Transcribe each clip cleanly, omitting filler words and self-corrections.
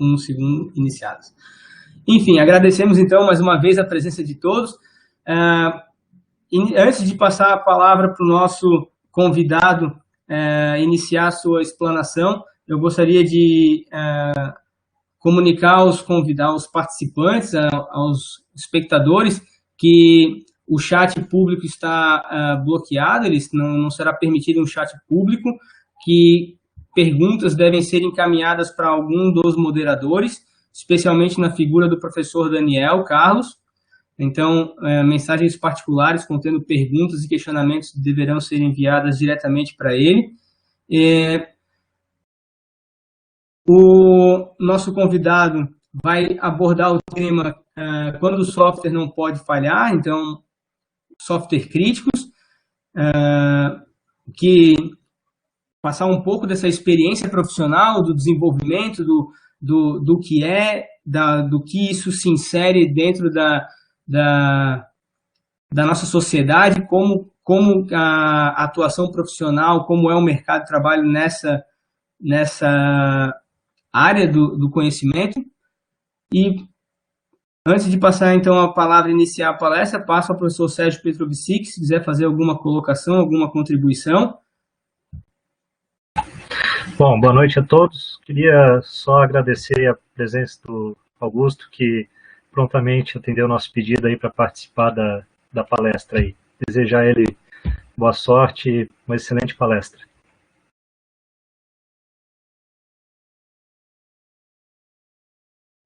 um segundo iniciadas. Enfim, agradecemos então mais uma vez a presença de todos. Antes de passar a palavra para o nosso convidado iniciar a sua explanação, eu gostaria de comunicar aos participantes, aos espectadores, que o chat público está bloqueado, ele não será permitido um chat público, que perguntas devem ser encaminhadas para algum dos moderadores, especialmente na figura do professor Daniel Carlos. Então, mensagens particulares contendo perguntas e questionamentos deverão ser enviadas diretamente para ele. O nosso convidado vai abordar o tema quando o software não pode falhar, então, software críticos, que passar um pouco dessa experiência profissional, do desenvolvimento, do que do que isso se insere dentro da nossa sociedade, como a atuação profissional, como é o mercado de trabalho nessa área do conhecimento. E antes de passar, então, a palavra, iniciar a palestra, passo ao professor Sérgio Petrovic, se quiser fazer alguma colocação, alguma contribuição. Bom, boa noite a todos. Queria só agradecer a presença do Augusto, que prontamente atendeu o nosso pedido aí para participar da palestra aí. Desejar a ele boa sorte e uma excelente palestra.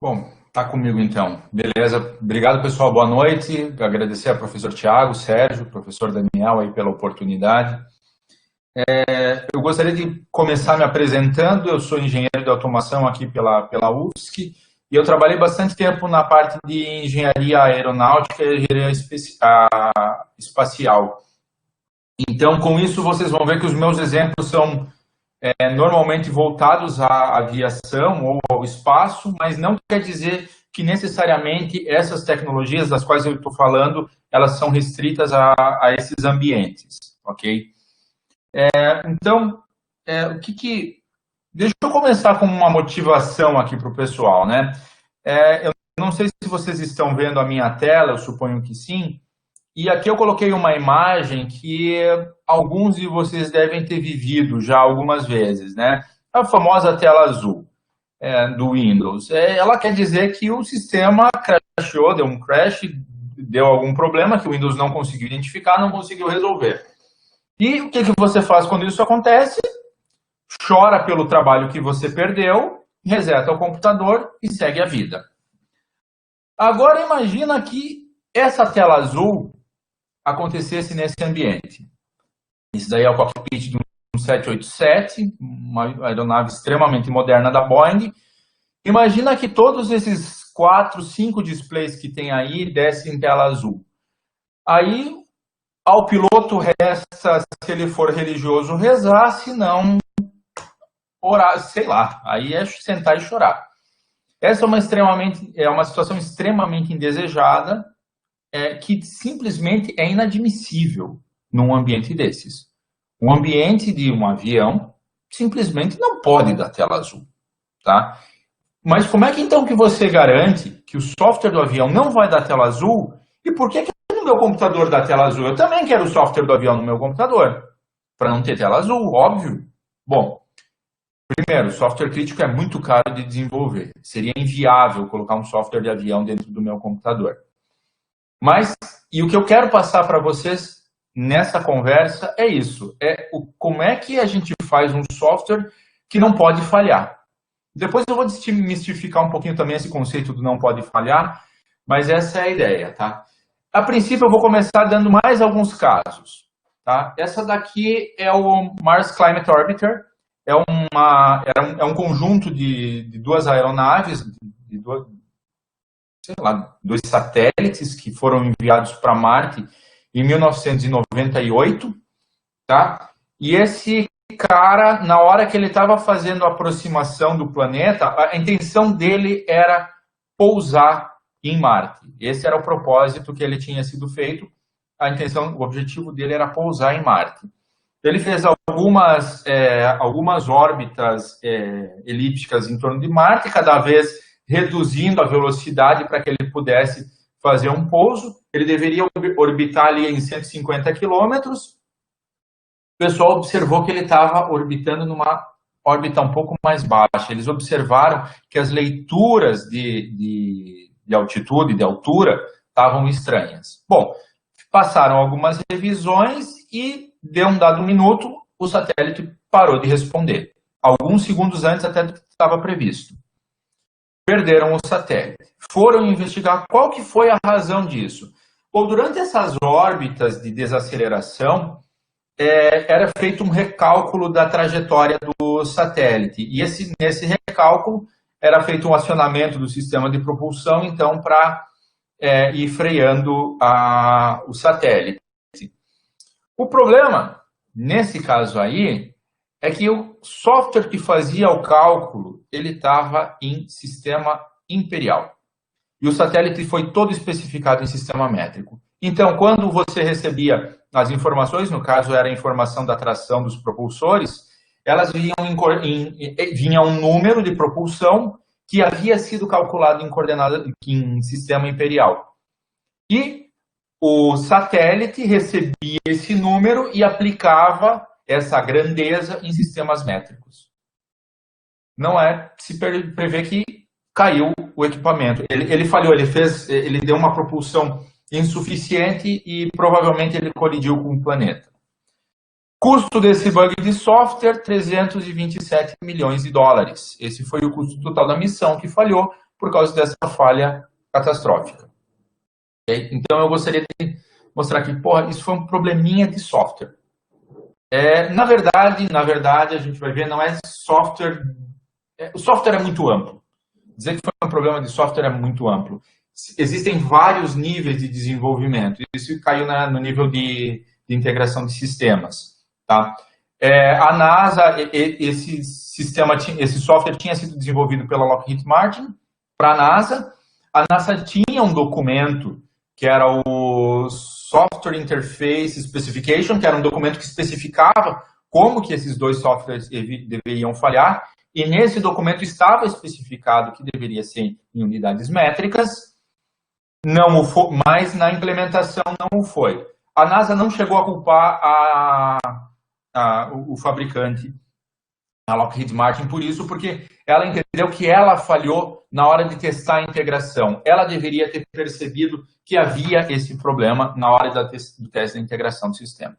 Bom, tá comigo então. Beleza. Obrigado, pessoal. Boa noite. Agradecer ao professor Tiago, Sérgio, professor Daniel aí pela oportunidade. Eu gostaria de começar me apresentando. Eu sou engenheiro de automação aqui pela UFSC e eu trabalhei bastante tempo na parte de engenharia aeronáutica e engenharia espacial. Então, com isso, vocês vão ver que os meus exemplos são normalmente voltados à aviação ou ao espaço, mas não quer dizer que necessariamente essas tecnologias das quais eu estou falando, elas são restritas a esses ambientes, ok? Então, deixa eu começar com uma motivação aqui para o pessoal, né? Eu não sei se vocês estão vendo a minha tela, eu suponho que sim, e aqui eu coloquei uma imagem que alguns de vocês devem ter vivido já algumas vezes, né? A famosa tela azul do Windows. Ela quer dizer que o sistema crashou, deu um crash, deu algum problema que o Windows não conseguiu identificar, não conseguiu resolver. E o que você faz quando isso acontece? Chora pelo trabalho que você perdeu, reseta o computador e segue a vida. Agora imagina que essa tela azul acontecesse nesse ambiente. Isso daí é o cockpit de um 787, uma aeronave extremamente moderna da Boeing. Imagina que todos esses 4, 5 displays que tem aí dessem em tela azul. Aí, ao piloto resta, se ele for religioso, rezar, se não, orar, sei lá. Aí é sentar e chorar. Essa é uma situação extremamente indesejada, que simplesmente é inadmissível num ambiente desses. Um ambiente de um avião simplesmente não pode dar tela azul, tá? Mas como é que então que você garante que o software do avião não vai dar tela azul? E por que no meu computador dá tela azul? Eu também quero o software do avião no meu computador, para não ter tela azul, óbvio. Bom, primeiro, o software crítico é muito caro de desenvolver. Seria inviável colocar um software de avião dentro do meu computador. Mas, e o que eu quero passar para vocês nessa conversa é isso. Como é que a gente faz um software que não pode falhar. Depois eu vou desmistificar um pouquinho também esse conceito do não pode falhar, mas essa é a ideia, tá? A princípio eu vou começar dando mais alguns casos, tá? Essa daqui é o Mars Climate Orbiter, é um conjunto de duas aeronaves, dois satélites que foram enviados para Marte em 1998, tá? E esse cara, na hora que ele estava fazendo a aproximação do planeta, a intenção dele era pousar em Marte. Esse era o propósito que ele tinha sido feito. O objetivo dele era pousar em Marte. Ele fez algumas órbitas elípticas em torno de Marte, cada vez reduzindo a velocidade para que ele pudesse fazer um pouso. Ele deveria orbitar ali em 150 quilômetros. O pessoal observou que ele estava orbitando numa órbita um pouco mais baixa. Eles observaram que as leituras de altitude, de altura, estavam estranhas. Bom, passaram algumas revisões e, de um dado minuto, o satélite parou de responder. Alguns segundos antes até do que estava previsto. Perderam o satélite. Foram investigar qual que foi a razão disso. Bom, durante essas órbitas de desaceleração, era feito um recálculo da trajetória do satélite. E nesse recálculo era feito um acionamento do sistema de propulsão, então, para ir freando o satélite. O problema, nesse caso aí, é que o software que fazia o cálculo, ele estava em sistema imperial. E o satélite foi todo especificado em sistema métrico. Então, quando você recebia as informações, no caso era a informação da tração dos propulsores, elas vinham um número de propulsão que havia sido calculado em sistema imperial. E o satélite recebia esse número e aplicava essa grandeza em sistemas métricos. Não é se prevê que caiu o equipamento. Ele falhou, ele deu uma propulsão insuficiente e provavelmente ele colidiu com o planeta. Custo desse bug de software, 327 milhões de dólares. Esse foi o custo total da missão que falhou por causa dessa falha catastrófica. Okay? Então eu gostaria de mostrar aqui, isso foi um probleminha de software. Na verdade, a gente vai ver, não é software... o software é muito amplo. Dizer que foi um problema de software é muito amplo. Existem vários níveis de desenvolvimento. Isso caiu no nível de integração de sistemas. Tá? A NASA, esse software tinha sido desenvolvido pela Lockheed Martin para a NASA. A NASA tinha um documento que era o Software Interface Specification, que era um documento que especificava como que esses dois softwares deveriam falhar. E nesse documento estava especificado que deveria ser em unidades métricas, não o foi, mas na implementação não o foi. A NASA não chegou a culpar o fabricante, a Lockheed Martin, por isso, porque ela entendeu que ela falhou na hora de testar a integração. Ela deveria ter percebido que havia esse problema na hora do teste da integração do sistema.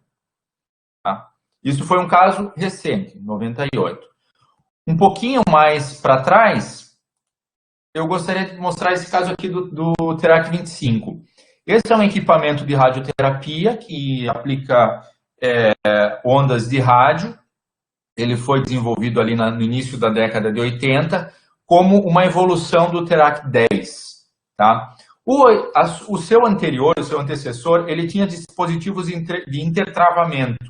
Tá? Isso foi um caso recente, 98. Um pouquinho mais para trás, eu gostaria de mostrar esse caso aqui do Terac 25. Esse é um equipamento de radioterapia que aplica ondas de rádio. Ele foi desenvolvido ali no início da década de 80 como uma evolução do Terac 10. Tá? O seu anterior, o seu antecessor, ele tinha dispositivos de intertravamento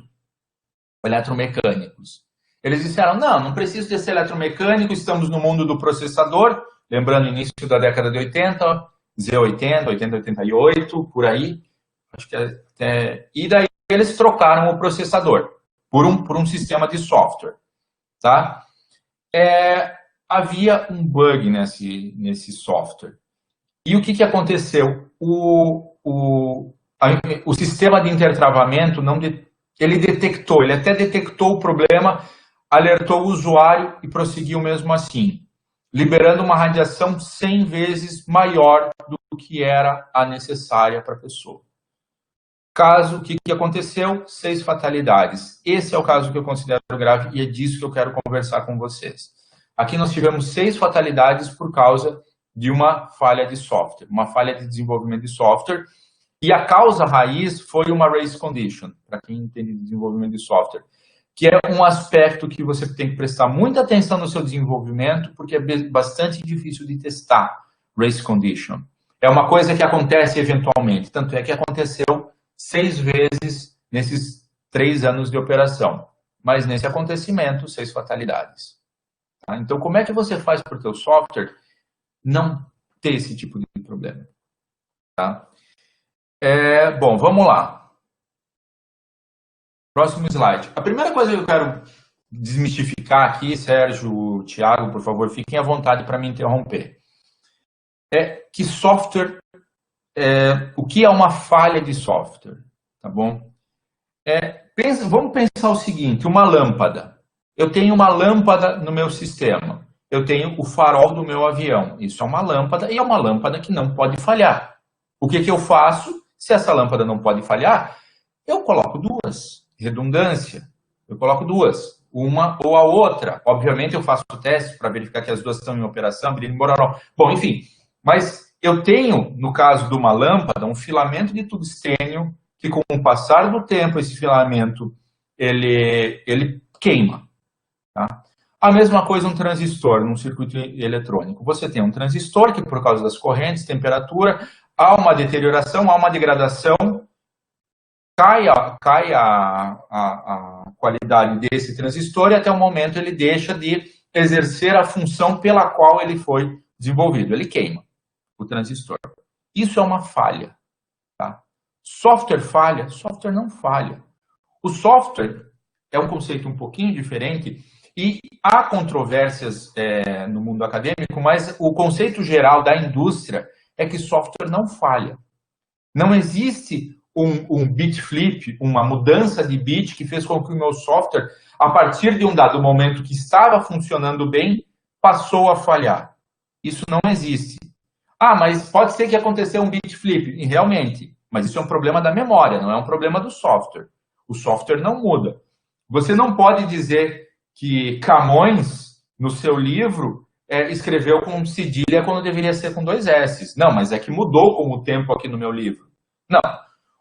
eletromecânicos. Eles disseram, não precisa de ser eletromecânico, estamos no mundo do processador, lembrando o início da década de 80, Z80, 80, 88, por aí. Acho que e daí eles trocaram o processador por um sistema de software. Tá? Havia um bug nesse software. E o que aconteceu? O sistema de intertravamento, ele até detectou o problema, alertou o usuário e prosseguiu mesmo assim, liberando uma radiação 100 vezes maior do que era a necessária para a pessoa. O que aconteceu? 6 fatalidades. Esse é o caso que eu considero grave e é disso que eu quero conversar com vocês. Aqui nós tivemos 6 fatalidades por causa de uma falha de software, uma falha de desenvolvimento de software, e a causa raiz foi uma race condition, para quem entende de desenvolvimento de software, que é um aspecto que você tem que prestar muita atenção no seu desenvolvimento, porque é bastante difícil de testar race condition. É uma coisa que acontece eventualmente, tanto é que aconteceu 6 vezes nesses 3 anos de operação, mas nesse acontecimento, 6 fatalidades. Tá? Então, como é que você faz para o seu software não ter esse tipo de problema? Tá? Bom, vamos lá. Próximo slide. A primeira coisa que eu quero desmistificar aqui, Sérgio, Thiago, por favor, fiquem à vontade para me interromper. É que software, o que é uma falha de software, tá bom? Vamos pensar o seguinte, uma lâmpada. Eu tenho uma lâmpada no meu sistema. Eu tenho o farol do meu avião. Isso é uma lâmpada e é uma lâmpada que não pode falhar. O que eu faço? Se essa lâmpada não pode falhar, eu coloco duas. Redundância. Eu coloco duas. Uma ou a outra. Obviamente eu faço testes para verificar que as duas estão em operação, bom, enfim. Mas eu tenho, no caso de uma lâmpada, um filamento de tungstênio que com o passar do tempo, esse filamento, ele queima. Tá? A mesma coisa um transistor num circuito eletrônico. Você tem um transistor que, por causa das correntes, temperatura, há uma deterioração, há uma degradação, cai a qualidade desse transistor e até o momento ele deixa de exercer a função pela qual ele foi desenvolvido. Ele queima o transistor. Isso é uma falha. Tá? Software falha? Software não falha. O software é um conceito um pouquinho diferente e há controvérsias no mundo acadêmico, mas o conceito geral da indústria é que software não falha. Não existe um bit flip, uma mudança de bit que fez com que o meu software, a partir de um dado momento que estava funcionando bem, passou a falhar. Isso não existe. Ah, mas pode ser que aconteceu um bit flip. E realmente, mas isso é um problema da memória, não é um problema do software. O software não muda. Você não pode dizer que Camões, no seu livro, escreveu com cedilha quando deveria ser com 2 S. Não, mas é que mudou com o tempo aqui no meu livro. Não,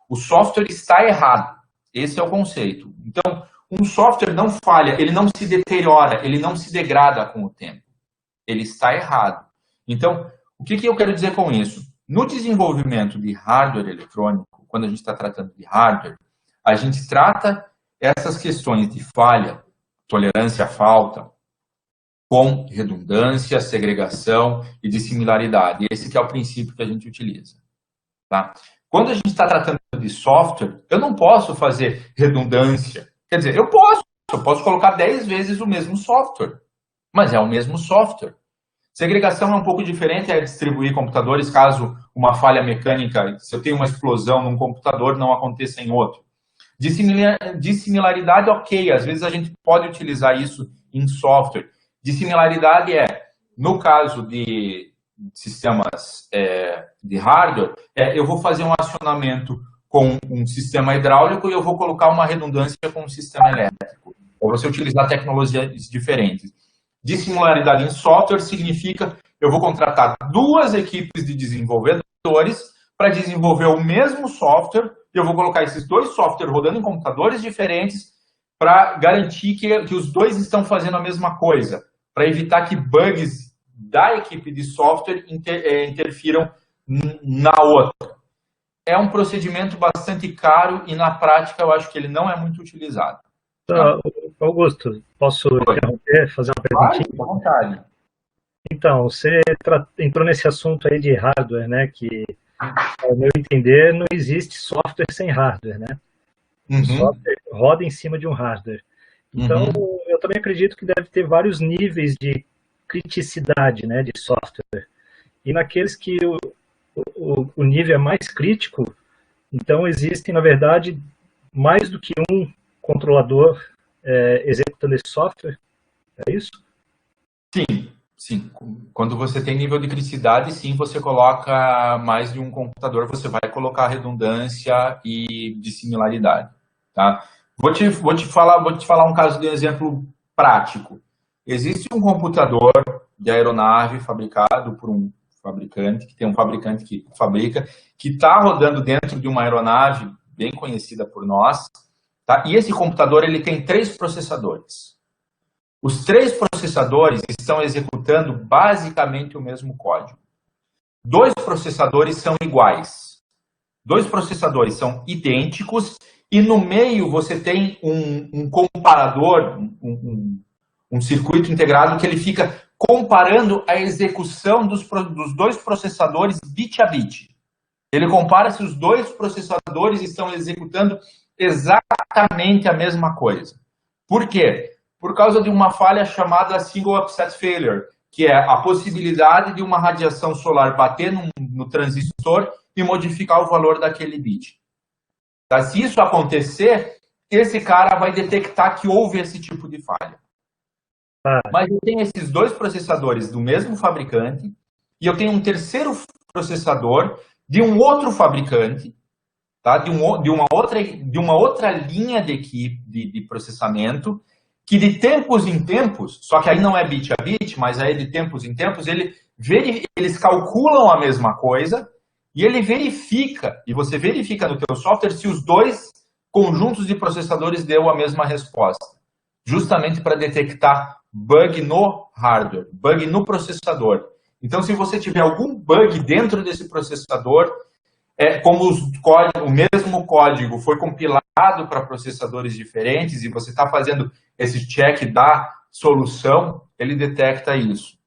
o software está errado. Esse é o conceito. Então, um software não falha, ele não se deteriora, ele não se degrada com o tempo. Ele está errado. Então, o que eu quero dizer com isso? No desenvolvimento de hardware eletrônico, quando a gente está tratando de hardware, a gente trata essas questões de falha, tolerância à falta, com redundância, segregação e dissimilaridade. Esse que é o princípio que a gente utiliza. Tá? Quando a gente está tratando de software, eu não posso fazer redundância. Quer dizer, eu posso colocar 10 vezes o mesmo software, mas é o mesmo software. Segregação é um pouco diferente, é distribuir computadores caso uma falha mecânica, se eu tenho uma explosão num computador, não aconteça em outro. Dissimilaridade, ok, às vezes a gente pode utilizar isso em software. Dissimilaridade no caso de sistemas de hardware, eu vou fazer um acionamento com um sistema hidráulico e eu vou colocar uma redundância com um sistema elétrico. Ou você utilizar tecnologias diferentes. Dissimilaridade em software significa eu vou contratar 2 equipes de desenvolvedores para desenvolver o mesmo software e eu vou colocar esses 2 softwares rodando em computadores diferentes para garantir que os 2 estão fazendo a mesma coisa, para evitar que bugs da equipe de software interfiram na outra. É um procedimento bastante caro e, na prática, eu acho que ele não é muito utilizado. Augusto, posso interromper, fazer uma perguntinha? Fique à vontade. Então, você entrou nesse assunto aí de hardware, né, que, ao meu entender, não existe software sem hardware, né? O software roda em cima de um hardware. Então, eu também acredito que deve ter vários níveis de criticidade, né, de software. E naqueles que o nível é mais crítico, então existem, na verdade, mais do que um controlador executando esse software. É isso? Sim. Quando você tem nível de criticidade, sim, você coloca mais de um computador, você vai colocar redundância e dissimilaridade. Tá? Vou te falar um caso de exemplo prático. Existe um computador de aeronave fabricado por um fabricante, que tem um fabricante que fabrica, que está rodando dentro de uma aeronave bem conhecida por nós, tá? E esse computador ele tem 3 processadores. Os 3 processadores estão executando basicamente o mesmo código. 2 processadores são iguais. 2 processadores são idênticos e no meio você tem um comparador, um circuito integrado que ele fica comparando a execução dos 2 processadores bit a bit. Ele compara se os 2 processadores estão executando exatamente exatamente a mesma coisa. Por quê? Por causa de uma falha chamada single upset failure, que é a possibilidade de uma radiação solar bater no transistor e modificar o valor daquele bit. Tá? Se isso acontecer, esse cara vai detectar que houve esse tipo de falha. Mas eu tenho esses dois processadores do mesmo fabricante e eu tenho um terceiro processador de um outro fabricante, tá? de uma outra linha de equipe de processamento, que de tempos em tempos, só que aí não é bit a bit, mas aí de tempos em tempos, eles calculam a mesma coisa e ele verifica, e você verifica no teu software se os dois conjuntos de processadores deu a mesma resposta, justamente para detectar bug no hardware, bug no processador. Então, se você tiver algum bug dentro desse processador, como o mesmo código foi compilado para processadores diferentes e você está fazendo esse check da solução, ele detecta isso.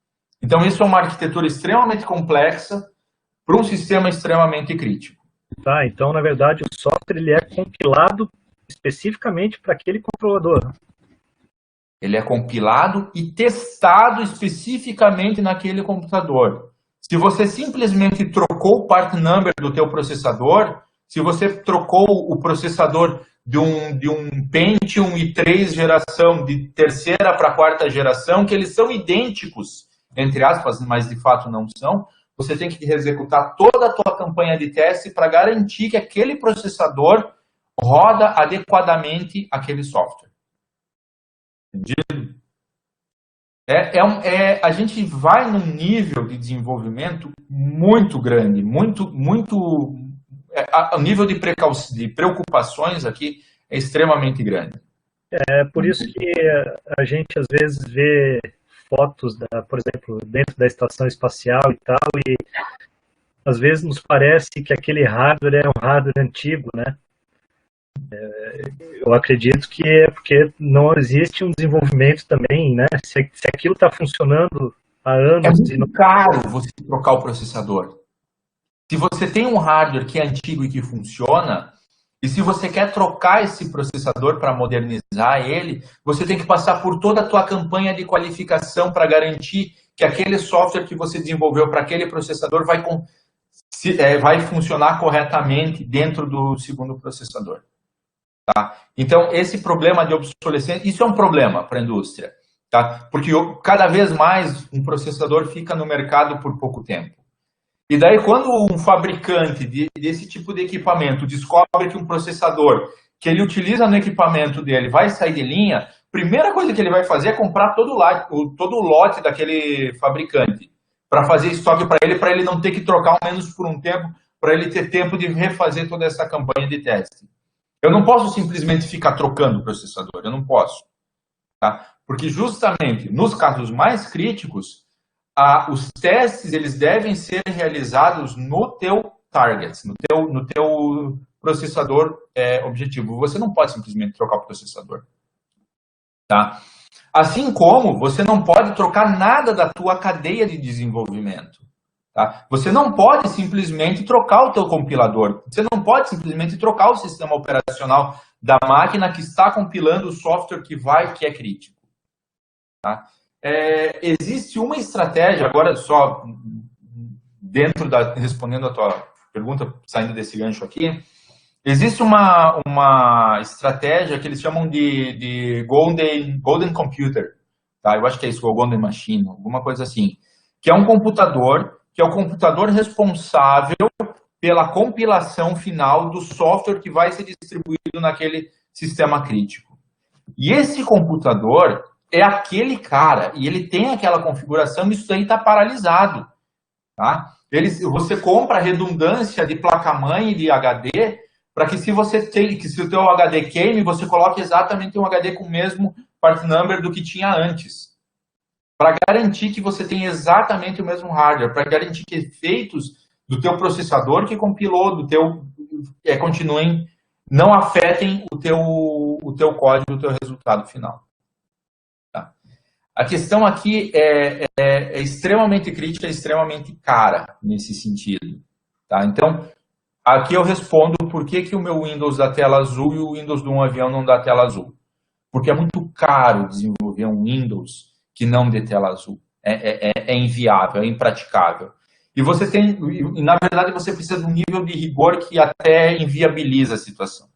Então, isso é uma arquitetura extremamente complexa para um sistema extremamente crítico. Tá, então, na verdade, o software ele é compilado especificamente para aquele controlador. Ele é compilado e testado especificamente naquele computador. Se você simplesmente trocou o part number do teu processador, se você trocou o processador de um Pentium i3 geração, de terceira para quarta geração, que eles são idênticos, entre aspas, mas de fato não são, você tem que executar toda a tua campanha de teste para garantir que aquele processador roda adequadamente aquele software. Entendido? A gente vai num nível de desenvolvimento muito grande, o nível de preocupações aqui é extremamente grande. É por isso que a gente às vezes vê fotos, por exemplo, dentro da estação espacial e tal, e às vezes nos parece que aquele hardware é um hardware antigo, né? Eu acredito que é porque não existe um desenvolvimento também, né? Se aquilo está funcionando há anos... É muito caro você trocar o processador. Se você tem um hardware que é antigo e que funciona, e se você quer trocar esse processador para modernizar ele, você tem que passar por toda a tua campanha de qualificação para garantir que aquele software que você desenvolveu para aquele processador vai funcionar corretamente dentro do segundo processador. Tá? Então, esse problema de obsolescência, isso é um problema para a indústria, tá? Porque cada vez mais um processador fica no mercado por pouco tempo. E daí, quando um fabricante desse tipo de equipamento descobre que um processador que ele utiliza no equipamento dele vai sair de linha, a primeira coisa que ele vai fazer é comprar todo o lote daquele fabricante para fazer estoque para ele não ter que trocar ao menos por um tempo, para ele ter tempo de refazer toda essa campanha de teste. Eu não posso simplesmente ficar trocando o processador, eu não posso. Tá? Porque justamente nos casos mais críticos, os testes eles devem ser realizados no teu target, no teu processador objetivo. Você não pode simplesmente trocar o processador. Tá? Assim como você não pode trocar nada da tua cadeia de desenvolvimento. Tá? Você não pode simplesmente trocar o teu compilador. Você não pode simplesmente trocar o sistema operacional da máquina que está compilando o software que é crítico. Tá? Existe uma estratégia, agora só respondendo a tua pergunta, saindo desse gancho aqui, existe uma estratégia que eles chamam de Golden Computer. Tá? Eu acho que é isso, Golden Machine, alguma coisa assim. Que é um computador que é o computador responsável pela compilação final do software que vai ser distribuído naquele sistema crítico. E esse computador é aquele cara, e ele tem aquela configuração, e isso aí está paralisado. Tá? Você compra redundância de placa-mãe e de HD, para que se o teu HD queime, você coloque exatamente um HD com o mesmo part number do que tinha antes. Para garantir que você tem exatamente o mesmo hardware, para garantir que efeitos do teu processador que compilou, continuem, não afetem o teu código, o teu resultado final. Tá? A questão aqui é extremamente crítica, é extremamente cara nesse sentido. Tá? Então, aqui eu respondo por que o meu Windows dá tela azul e o Windows de um avião não dá tela azul. Porque é muito caro desenvolver um Windows que não dê tela azul. É inviável, é impraticável. E você tem, na verdade, você precisa de um nível de rigor que até inviabiliza a situação.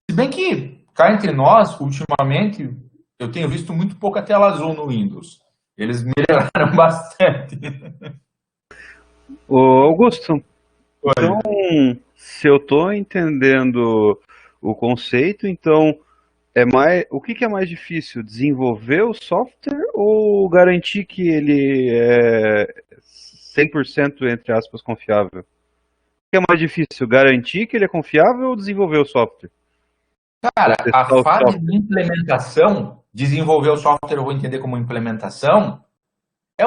Se bem que, cá entre nós, ultimamente, eu tenho visto muito pouca tela azul no Windows. Eles melhoraram bastante. Ô, Augusto, Oi. então, se eu estou entendendo o conceito, então, o que é mais difícil? Desenvolver o software ou garantir que ele é 100%, entre aspas, confiável? O que é mais difícil? Garantir que ele é confiável ou desenvolver o software? Cara, a fase de implementação, desenvolver o software, eu vou entender como implementação, é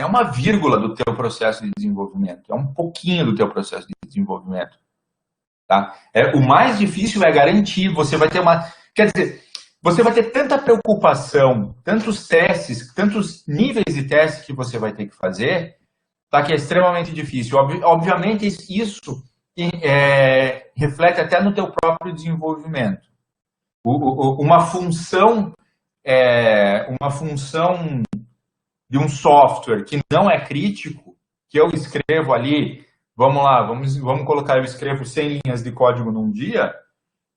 uma vírgula do teu processo de desenvolvimento, é um pouquinho do teu processo de desenvolvimento. Tá? O mais difícil é garantir, você vai ter quer dizer, você vai ter tanta preocupação, tantos testes, tantos níveis de teste que você vai ter que fazer, tá, que é extremamente difícil. Obviamente, isso reflete até no teu próprio desenvolvimento. Uma função de um software que não é crítico, que eu escrevo ali, vamos lá, vamos colocar, eu escrevo 100 linhas de código num dia,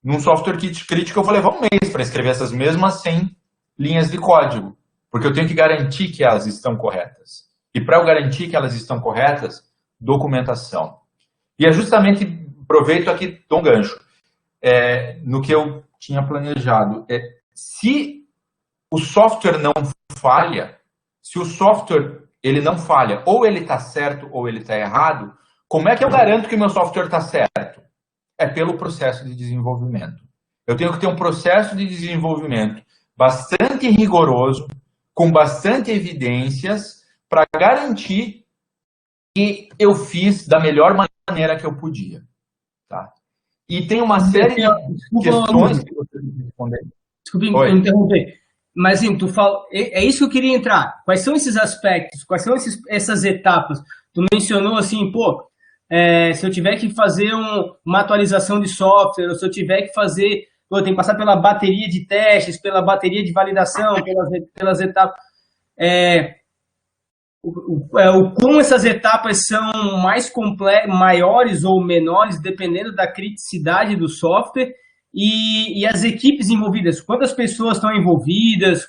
num software crítico eu vou levar um mês para escrever essas mesmas 100 linhas de código, porque eu tenho que garantir que elas estão corretas. E para eu garantir que elas estão corretas, documentação. E é justamente, aproveito aqui, dou um gancho, no que eu tinha planejado. Se o software não falha, se o software ele não falha, ou ele está certo ou ele está errado, como é que eu garanto que o meu software está certo? É pelo processo de desenvolvimento. Eu tenho que ter um processo de desenvolvimento bastante rigoroso, com bastante evidências, para garantir que eu fiz da melhor maneira que eu podia. Tá? E tem uma série de questões que você tem que responder. Desculpa interromper. Mas, assim, tu fala, é isso que eu queria entrar. Quais são esses aspectos? Quais são essas etapas? Tu mencionou assim, pô, se eu tiver que fazer uma atualização de software, ou se eu tiver que fazer, pô, tem que passar pela bateria de testes, pela bateria de validação, pelas etapas. Como essas etapas são maiores ou menores, dependendo da criticidade do software, e as equipes envolvidas, quantas pessoas estão envolvidas,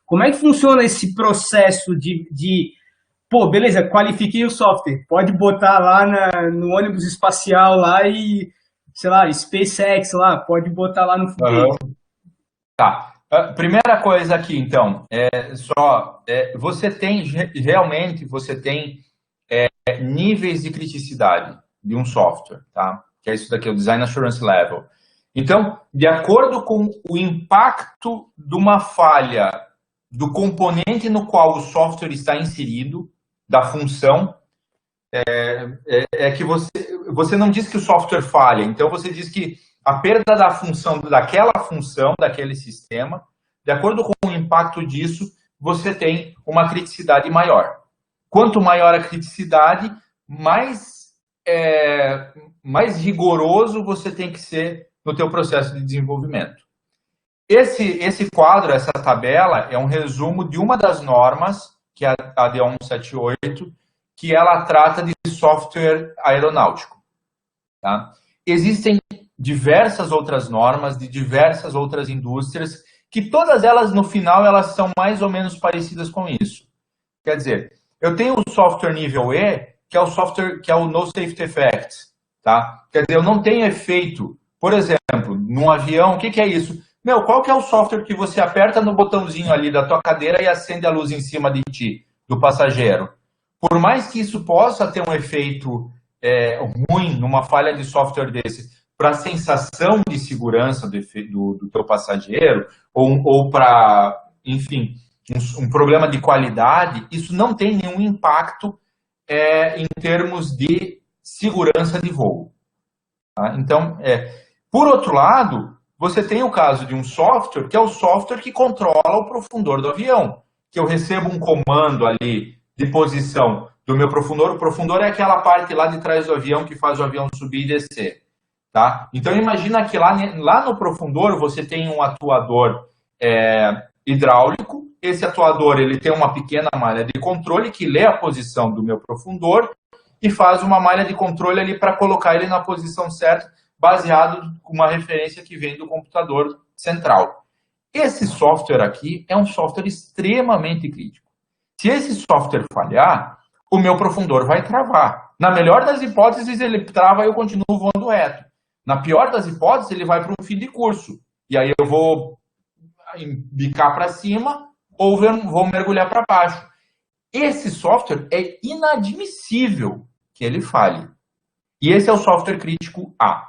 como é que funciona esse processo pô, beleza, qualifiquei o software, pode botar lá no ônibus espacial lá e, sei lá, SpaceX lá, pode botar lá no foguete. Tá. Primeira coisa aqui, então, você tem níveis de criticidade de um software, tá? Que é isso daqui, o Design Assurance Level. Então, de acordo com o impacto de uma falha do componente no qual o software está inserido, da função, que você não diz que o software falha, então você diz que a perda daquela função, daquele sistema, de acordo com o impacto disso, você tem uma criticidade maior. Quanto maior a criticidade, mais rigoroso você tem que ser no teu processo de desenvolvimento. Esse quadro, essa tabela, é um resumo de uma das normas, que é a D178, que ela trata de software aeronáutico. Tá? Existem diversas outras normas de diversas outras indústrias, que todas elas, no final, elas são mais ou menos parecidas com isso. Quer dizer, eu tenho o software nível E, que é o software que é o No Safety Effects. Tá? Quer dizer, eu não tenho efeito. Por exemplo, num avião, o que é isso? Qual que é o software que você aperta no botãozinho ali da tua cadeira e acende a luz em cima de ti, do passageiro? Por mais que isso possa ter um efeito ruim numa falha de software desse, para a sensação de segurança do teu passageiro, ou para, enfim, um problema de qualidade, isso não tem nenhum impacto em termos de segurança de voo. Tá? Então, por outro lado, você tem o caso de um software, que é o software que controla o profundor do avião, que eu recebo um comando ali de posição do meu profundor. O profundor é aquela parte lá de trás do avião que faz o avião subir e descer. Tá? Então imagina que lá no profundor você tem um atuador hidráulico. Esse atuador ele tem uma pequena malha de controle que lê a posição do meu profundor e faz uma malha de controle ali para colocar ele na posição certa, baseado com uma referência que vem do computador central. Esse software aqui é um software extremamente crítico. Se esse software falhar, o meu profundor vai travar. Na melhor das hipóteses, ele trava e eu continuo voando reto. Na pior das hipóteses, ele vai para um fim de curso. E aí eu vou bicar para cima ou vou mergulhar para baixo. Esse software é inadmissível que ele falhe. E esse é o software crítico A.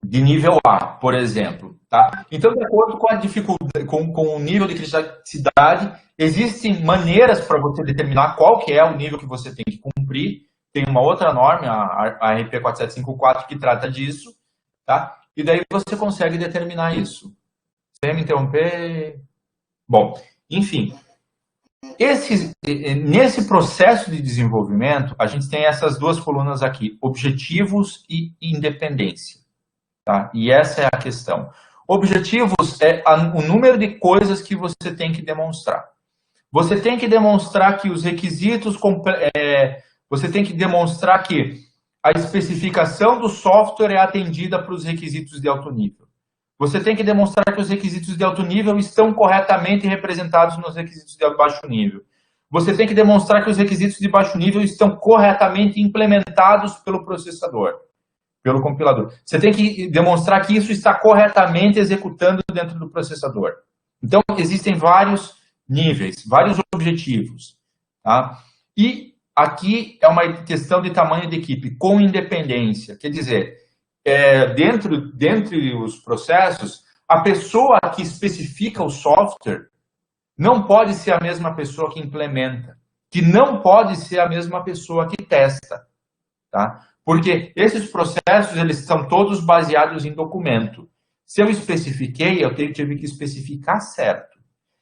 De nível A, por exemplo. Tá? Então, de acordo com a dificuldade, com o nível de criticidade, existem maneiras para você determinar qual que é o nível que você tem que cumprir. Tem uma outra norma, a RP 4754, que trata disso. Tá? E daí você consegue determinar isso. Você ia me interromper? Bom, enfim. Nesse processo de desenvolvimento, a gente tem essas duas colunas aqui, objetivos e independência. Tá? E essa é a questão. Objetivos é o número de coisas que você tem que demonstrar. Você tem que demonstrar que os requisitos... você tem que demonstrar que a especificação do software é atendida para os requisitos de alto nível. Você tem que demonstrar que os requisitos de alto nível estão corretamente representados nos requisitos de baixo nível. Você tem que demonstrar que os requisitos de baixo nível estão corretamente implementados pelo processador, pelo compilador. Você tem que demonstrar que isso está corretamente executando dentro do processador. Então, existem vários níveis, vários objetivos. Tá? E aqui é uma questão de tamanho de equipe, com independência. Quer dizer, dentre os processos, a pessoa que especifica o software não pode ser a mesma pessoa que implementa, que não pode ser a mesma pessoa que testa. Tá? Porque esses processos, eles estão todos baseados em documento. Se eu especifiquei, eu tive que especificar certo.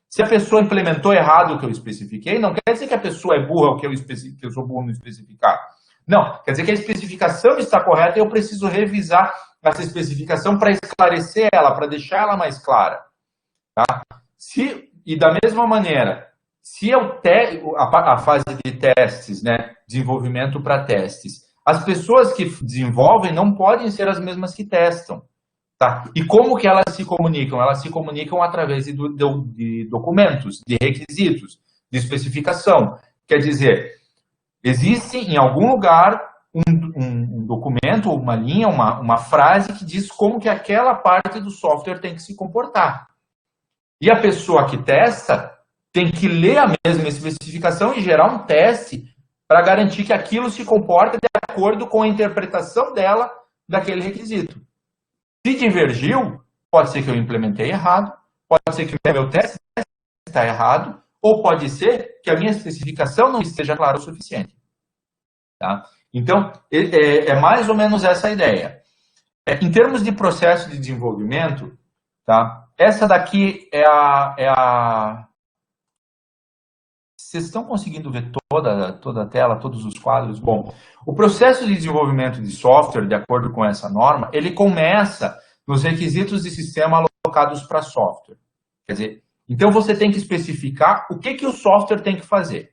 Se a pessoa implementou errado o que eu especifiquei, não quer dizer que a pessoa é burra ou que eu sou burro no especificar. Não, quer dizer que a especificação está correta e eu preciso revisar essa especificação para esclarecer ela, para deixar ela mais clara. Tá? E da mesma maneira, se a fase de testes, né, desenvolvimento para testes, as pessoas que desenvolvem não podem ser as mesmas que testam. Tá? E como que elas se comunicam? Elas se comunicam através de documentos, de requisitos, de especificação. Quer dizer, existe em algum lugar um documento, uma linha, uma frase que diz como que aquela parte do software tem que se comportar. E a pessoa que testa tem que ler a mesma especificação e gerar um teste para garantir que aquilo se comporta de acordo com a interpretação dela daquele requisito. Se divergiu, pode ser que eu implementei errado, pode ser que o meu teste está errado, ou pode ser que a minha especificação não esteja clara o suficiente. Tá? Então, é mais ou menos essa a ideia. Em termos de processo de desenvolvimento, tá? Essa daqui é a... Vocês estão conseguindo ver toda a tela, todos os quadros? Bom, o processo de desenvolvimento de software, de acordo com essa norma, ele começa nos requisitos de sistema alocados para software. Quer dizer, então você tem que especificar o que o software tem que fazer.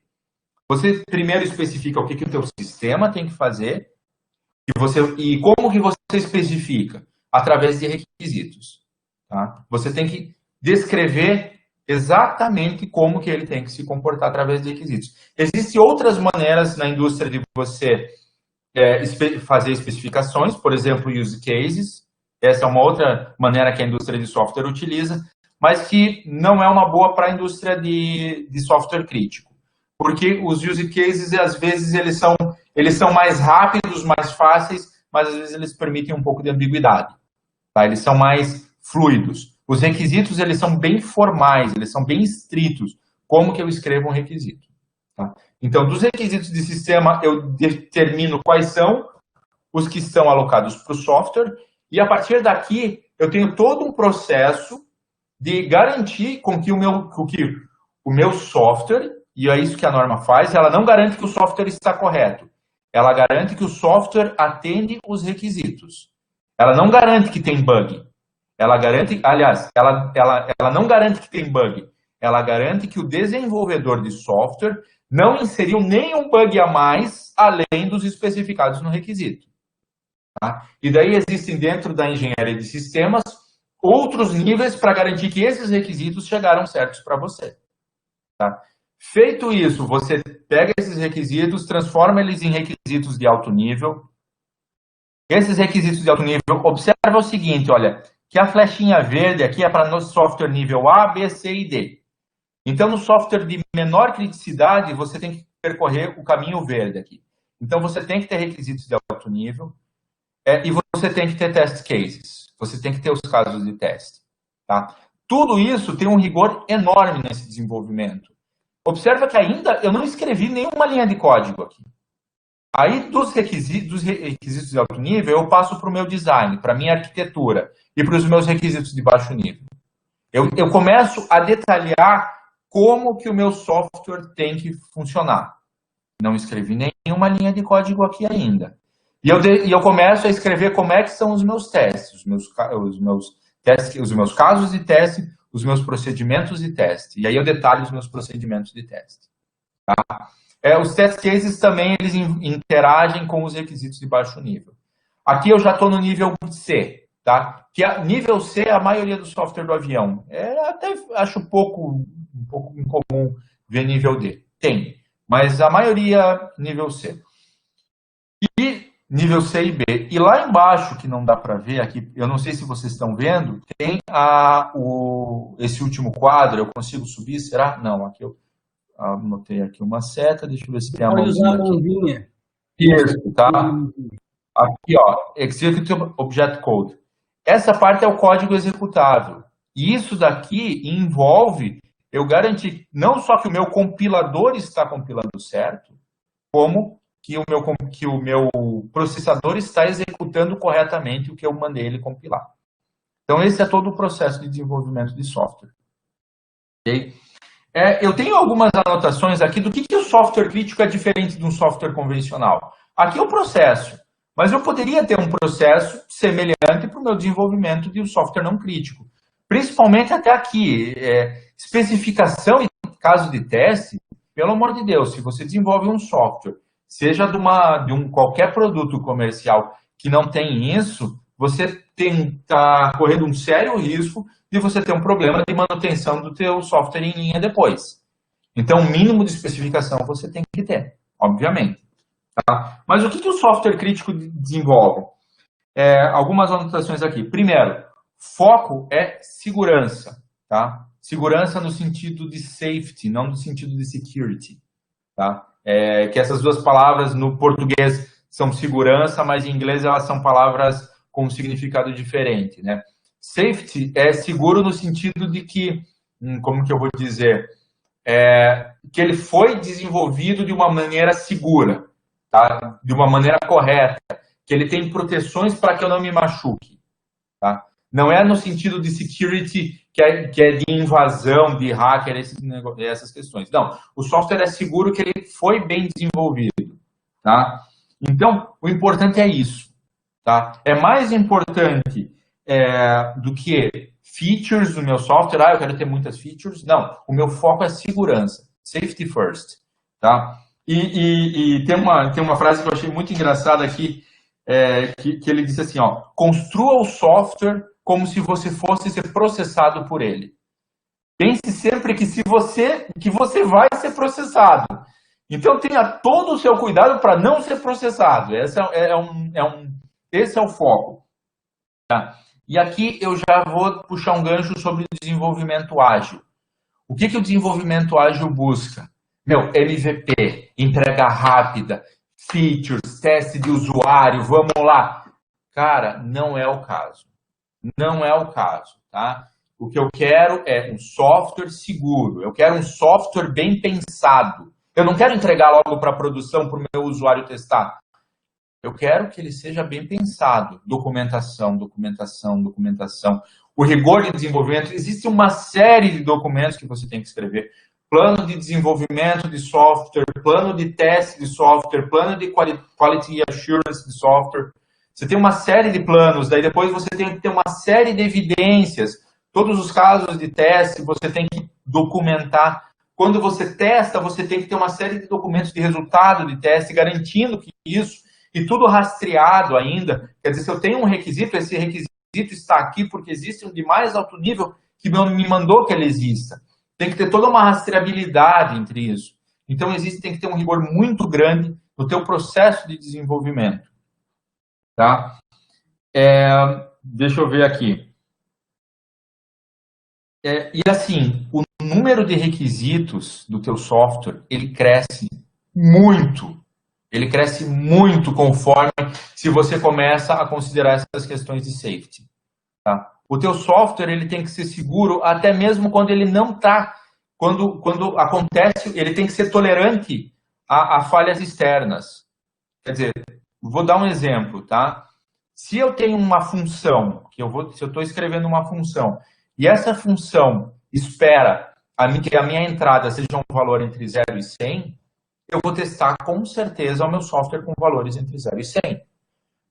Você primeiro especifica o que o teu sistema tem que fazer e como que você especifica? Através de requisitos. Tá? Você tem que descrever exatamente como que ele tem que se comportar através de requisitos. Existem outras maneiras na indústria de você fazer especificações, por exemplo, use cases. Essa é uma outra maneira que a indústria de software utiliza, mas que não é uma boa para a indústria de software crítico. Porque os use cases, às vezes, eles são mais rápidos, mais fáceis, mas às vezes eles permitem um pouco de ambiguidade. Tá? Eles são mais fluidos. Os requisitos, eles são bem formais, eles são bem estritos. Como que eu escrevo um requisito? Tá? Então, dos requisitos de sistema, eu determino quais são os que estão alocados para o software, e a partir daqui, eu tenho todo um processo de garantir com que o meu software e é isso que a norma faz, ela não garante que o software está correto. Ela garante que o software atende os requisitos. Ela não garante que tem bug. Ela garante, aliás, ela não garante que tem bug. Ela garante que o desenvolvedor de software não inseriu nenhum bug a mais além dos especificados no requisito. Tá? E daí existem dentro da engenharia de sistemas outros níveis para garantir que esses requisitos chegaram certos para você. Tá? Feito isso, você pega esses requisitos, transforma eles em requisitos de alto nível. Esses requisitos de alto nível, observa o seguinte, olha, que a flechinha verde aqui é para nosso software nível A, B, C e D. Então, no software de menor criticidade, você tem que percorrer o caminho verde aqui. Então, você tem que ter requisitos de alto nível e você tem que ter test cases. Você tem que ter os casos de teste. Tá? Tudo isso tem um rigor enorme nesse desenvolvimento. Observa que ainda eu não escrevi nenhuma linha de código aqui. Aí, dos requisitos de alto nível, eu passo para o meu design, para a minha arquitetura e para os meus requisitos de baixo nível. Eu começo a detalhar como que o meu software tem que funcionar. Não escrevi nenhuma linha de código aqui ainda. E eu começo a escrever como é que são os meus testes, os meus casos de teste, os meus procedimentos de teste. E aí eu detalho os meus procedimentos de teste. Tá? Os test cases também eles interagem com os requisitos de baixo nível. Aqui eu já estou no nível C. Tá? Que nível C é a maioria do software do avião. Até acho um pouco incomum ver nível D. Tem, mas a maioria nível C. E nível C e B. E lá embaixo, que não dá para ver aqui, eu não sei se vocês estão vendo, tem esse último quadro. Eu consigo subir? Será? Não, aqui eu anotei aqui uma seta. Deixa eu ver se tem a mãozinha aqui. Isso, tá? Aqui, ó, Executive Object Code. Essa parte é o código executável. E isso daqui envolve eu garantir não só que o meu compilador está compilando certo, como que o meu processador está executando corretamente o que eu mandei ele compilar. Então, esse é todo o processo de desenvolvimento de software. Okay? Eu tenho algumas anotações aqui do que o software crítico é diferente de um software convencional. Aqui é o processo. Mas eu poderia ter um processo semelhante para o meu desenvolvimento de um software não crítico. Principalmente até aqui, especificação e caso de teste, pelo amor de Deus, se você desenvolve um software, seja de qualquer produto comercial que não tem isso, você está correndo um sério risco de você ter um problema de manutenção do teu software em linha depois. Então, o mínimo de especificação você tem que ter, obviamente. Tá? Mas o que o software crítico desenvolve? Algumas anotações aqui. Primeiro, foco é segurança. Tá? Segurança no sentido de safety, não no sentido de security. Tá? Que essas duas palavras no português são segurança, mas em inglês elas são palavras com um significado diferente. Né? Safety é seguro no sentido de que, como que eu vou dizer? Que ele foi desenvolvido de uma maneira segura. Tá? De uma maneira correta, que ele tem proteções para que eu não me machuque. Tá? Não é no sentido de security, que é de invasão, de hacker, essas questões. Não, o software é seguro que ele foi bem desenvolvido. Tá? Então, o importante é isso. Tá? É mais importante do que features do meu software. Eu quero ter muitas features. Não, o meu foco é segurança. Safety first. Tá? E tem uma frase que eu achei muito engraçada aqui, que ele disse assim, ó, construa o software como se você fosse ser processado por ele. Pense sempre que você vai ser processado. Então tenha todo o seu cuidado para não ser processado. Esse é o foco. Tá? E aqui eu já vou puxar um gancho sobre o desenvolvimento ágil. O que o desenvolvimento ágil busca? MVP, entrega rápida, features, teste de usuário, vamos lá. Cara, não é o caso. Não é o caso, tá? O que eu quero é um software seguro. Eu quero um software bem pensado. Eu não quero entregar logo para a produção para o meu usuário testar. Eu quero que ele seja bem pensado. Documentação, documentação, documentação. O rigor de desenvolvimento. Existe uma série de documentos que você tem que escrever. plano de desenvolvimento de software, plano de teste de software, plano de quality assurance de software. Você tem uma série de planos, daí depois você tem que ter uma série de evidências. Todos os casos de teste você tem que documentar. Quando você testa, você tem que ter uma série de documentos de resultado de teste, garantindo que isso, e tudo rastreado ainda. Quer dizer, se eu tenho um requisito, esse requisito está aqui porque existe um de mais alto nível que me mandou que ele exista. Tem que ter toda uma rastreabilidade entre isso. Então, tem que ter um rigor muito grande no teu processo de desenvolvimento. Tá? Deixa eu ver aqui. E assim, o número de requisitos do teu software, ele cresce muito. Ele cresce muito conforme se você começa a considerar essas questões de safety. Tá? O teu software ele tem que ser seguro até mesmo quando ele não está. Quando acontece, ele tem que ser tolerante a falhas externas. Quer dizer, vou dar um exemplo, tá? Se eu tenho uma função, se eu estou escrevendo uma função, e essa função espera que a minha entrada seja um valor entre 0 e 100, eu vou testar com certeza o meu software com valores entre 0 e 100.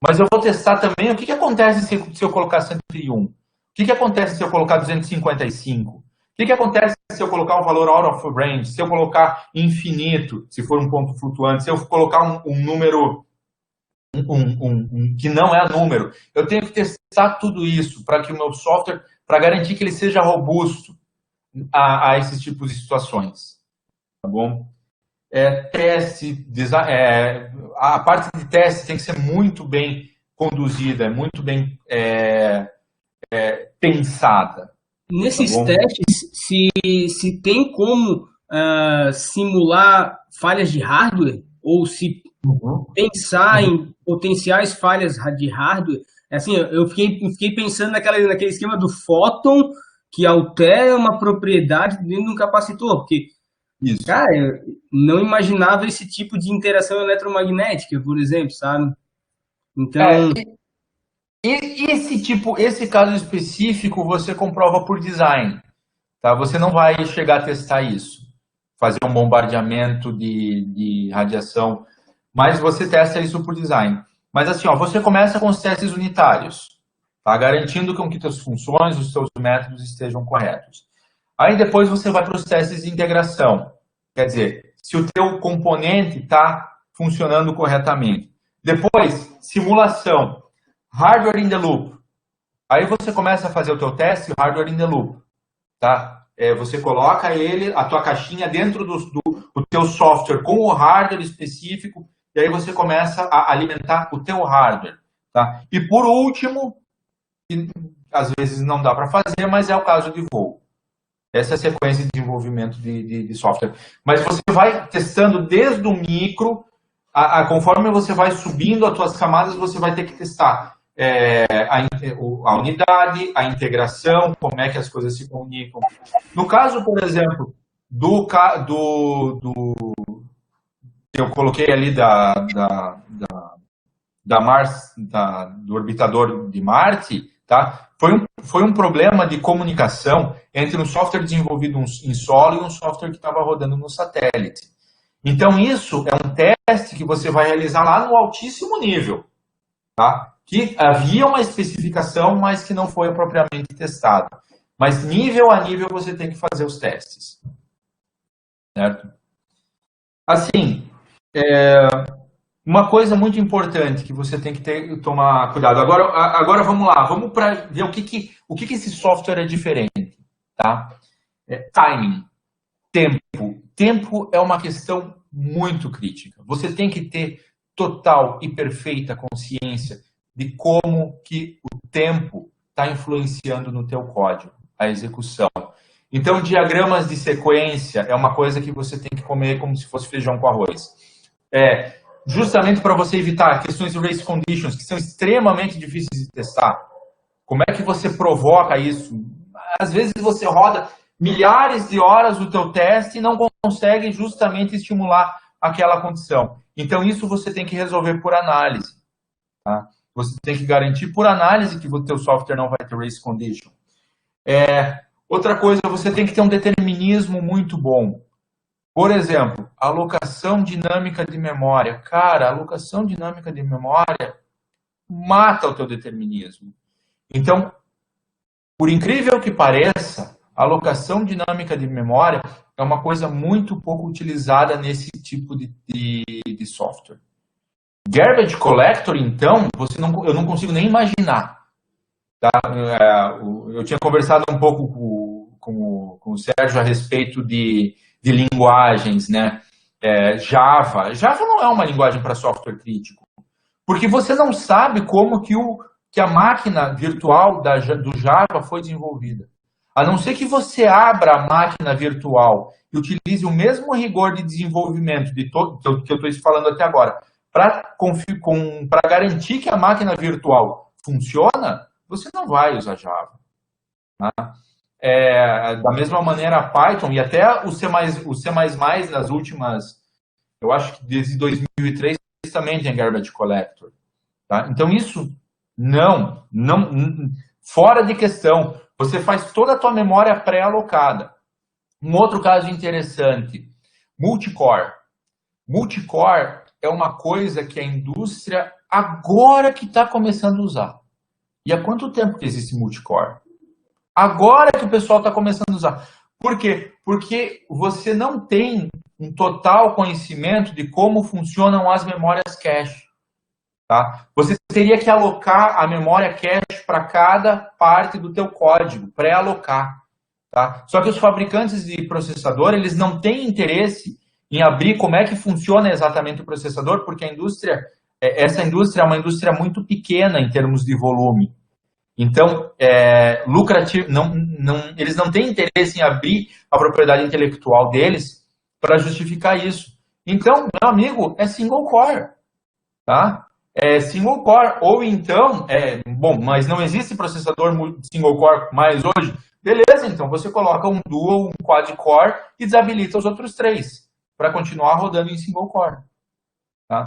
Mas eu vou testar também o que acontece se eu colocar 101. O que acontece se eu colocar 255? O que acontece se eu colocar um valor out of range? Se eu colocar infinito, se for um ponto flutuante? Se eu colocar um número que não é número? Eu tenho que testar tudo isso para que o meu software, para garantir que ele seja robusto a esses tipos de situações. Tá bom? A parte de teste tem que ser muito bem conduzida, muito bem pensada. Nesses tá testes, se tem como simular falhas de hardware, ou se pensar em potenciais falhas de hardware, assim, eu fiquei pensando naquele esquema do fóton, que altera uma propriedade dentro de um capacitor, porque, Isso. cara, eu não imaginava esse tipo de interação eletromagnética, por exemplo, sabe? Então... Esse caso específico você comprova por design, tá? Você não vai chegar a testar isso, fazer um bombardeamento de radiação, mas você testa isso por design. Mas assim, você começa com os testes unitários, tá? Garantindo que as funções, os seus métodos estejam corretos. Aí depois você vai para os testes de integração, quer dizer, se o teu componente está funcionando corretamente. Depois, simulação. Hardware in the loop. Aí você começa a fazer o teu teste, hardware in the loop. Tá? Você coloca a tua caixinha dentro do teu software com o hardware específico, e aí você começa a alimentar o teu hardware. Tá? E por último, que às vezes não dá para fazer, mas é o caso de voo. Essa é a sequência de desenvolvimento de software. Mas você vai testando desde o micro, conforme você vai subindo as tuas camadas, você vai ter que testar a unidade, a integração, como é que as coisas se comunicam. No caso, por exemplo, eu coloquei ali do orbitador de Marte, tá? Foi um problema de comunicação entre um software desenvolvido em solo e um software que estava rodando no satélite. Então, isso é um teste que você vai realizar lá no altíssimo nível, tá? Que havia uma especificação, mas que não foi propriamente testado. Mas nível a nível você tem que fazer os testes. Certo? Assim, uma coisa muito importante que você tem que tomar cuidado. Agora vamos lá, vamos para ver o que esse software é diferente. Tá? Timing, tempo. Tempo é uma questão muito crítica. Você tem que ter total e perfeita consciência de como que o tempo está influenciando no teu código, a execução. Então, diagramas de sequência é uma coisa que você tem que comer como se fosse feijão com arroz. Justamente para você evitar questões de race conditions, que são extremamente difíceis de testar. Como é que você provoca isso? Às vezes você roda milhares de horas do teu teste e não consegue justamente estimular aquela condição. Então, isso você tem que resolver por análise. Tá? Você tem que garantir por análise que o teu software não vai ter race condition. Outra coisa, você tem que ter um determinismo muito bom. Por exemplo, alocação dinâmica de memória. Cara, a alocação dinâmica de memória mata o teu determinismo. Então, por incrível que pareça, a alocação dinâmica de memória é uma coisa muito pouco utilizada nesse tipo de software. Garbage Collector, então, eu não consigo nem imaginar. Tá? Eu tinha conversado um pouco com o Sérgio a respeito de linguagens, né? Java. Java não é uma linguagem para software crítico, porque você não sabe como que a máquina virtual do Java foi desenvolvida. A não ser que você abra a máquina virtual e utilize o mesmo rigor de desenvolvimento que eu estou falando até agora, para garantir que a máquina virtual funciona, você não vai usar Java. Tá? Da mesma maneira, a Python e até o C++ nas últimas, eu acho que desde 2003 também tem Garbage Collector. Tá? Então isso não, fora de questão. Você faz toda a tua memória pré-alocada. Um outro caso interessante, multicore. Multicore é uma coisa que a indústria agora que está começando a usar. E há quanto tempo que existe multicore? Agora que o pessoal está começando a usar. Por quê? Porque você não tem um total conhecimento de como funcionam as memórias cache. Tá? Você teria que alocar a memória cache para cada parte do teu código, pré-alocar. Tá? Só que os fabricantes de processador, eles não têm interesse em abrir como é que funciona exatamente o processador, porque essa indústria é uma indústria muito pequena em termos de volume. Então, lucrativo, eles não têm interesse em abrir a propriedade intelectual deles para justificar isso. Então, meu amigo, é single core. Tá? Single core, ou então, bom, mas não existe processador single core mais hoje. Beleza, então você coloca um dual, um quad core e desabilita os outros 3 para continuar rodando em single core. Tá?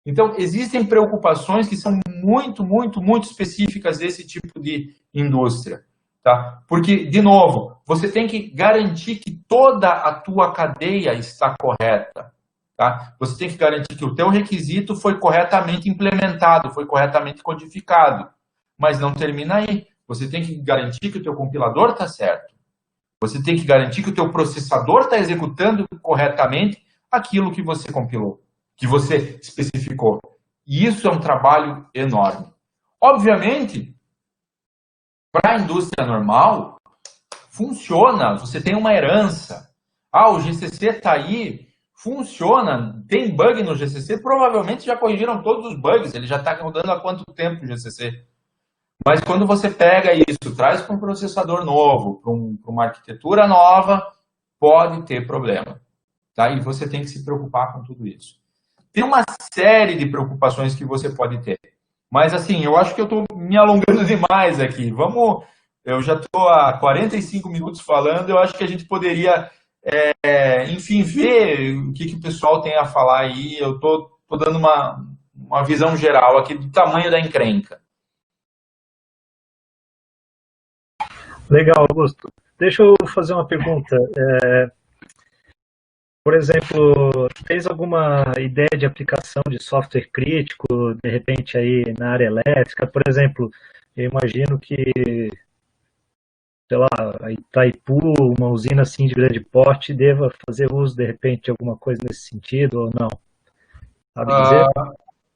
Então, existem preocupações que são muito, muito, muito específicas desse tipo de indústria. Tá? Porque, de novo, você tem que garantir que toda a tua cadeia está correta. Tá? Você tem que garantir que o teu requisito foi corretamente implementado, foi corretamente codificado. Mas não termina aí. Você tem que garantir que o teu compilador está certo. Você tem que garantir que o teu processador está executando corretamente aquilo que você compilou, que você especificou. E isso é um trabalho enorme. Obviamente, para a indústria normal, funciona. Você tem uma herança. O GCC está aí, funciona. Tem bug no GCC, provavelmente já corrigiram todos os bugs. Ele já está rodando há quanto tempo o GCC? Mas quando você pega isso, traz para um processador novo, para uma arquitetura nova, pode ter problema. Tá? E você tem que se preocupar com tudo isso. Tem uma série de preocupações que você pode ter. Mas, assim, eu acho que eu estou me alongando demais aqui. Eu já estou há 45 minutos falando, eu acho que a gente poderia, enfim, ver o que o pessoal tem a falar aí. Eu estou dando uma visão geral aqui do tamanho da encrenca. Legal, Augusto. Deixa eu fazer uma pergunta. Por exemplo, fez alguma ideia de aplicação de software crítico, de repente, aí na área elétrica? Por exemplo, eu imagino que, sei lá, a Itaipu, uma usina assim de grande porte, deva fazer uso, de repente, de alguma coisa nesse sentido ou não? Sabe dizer?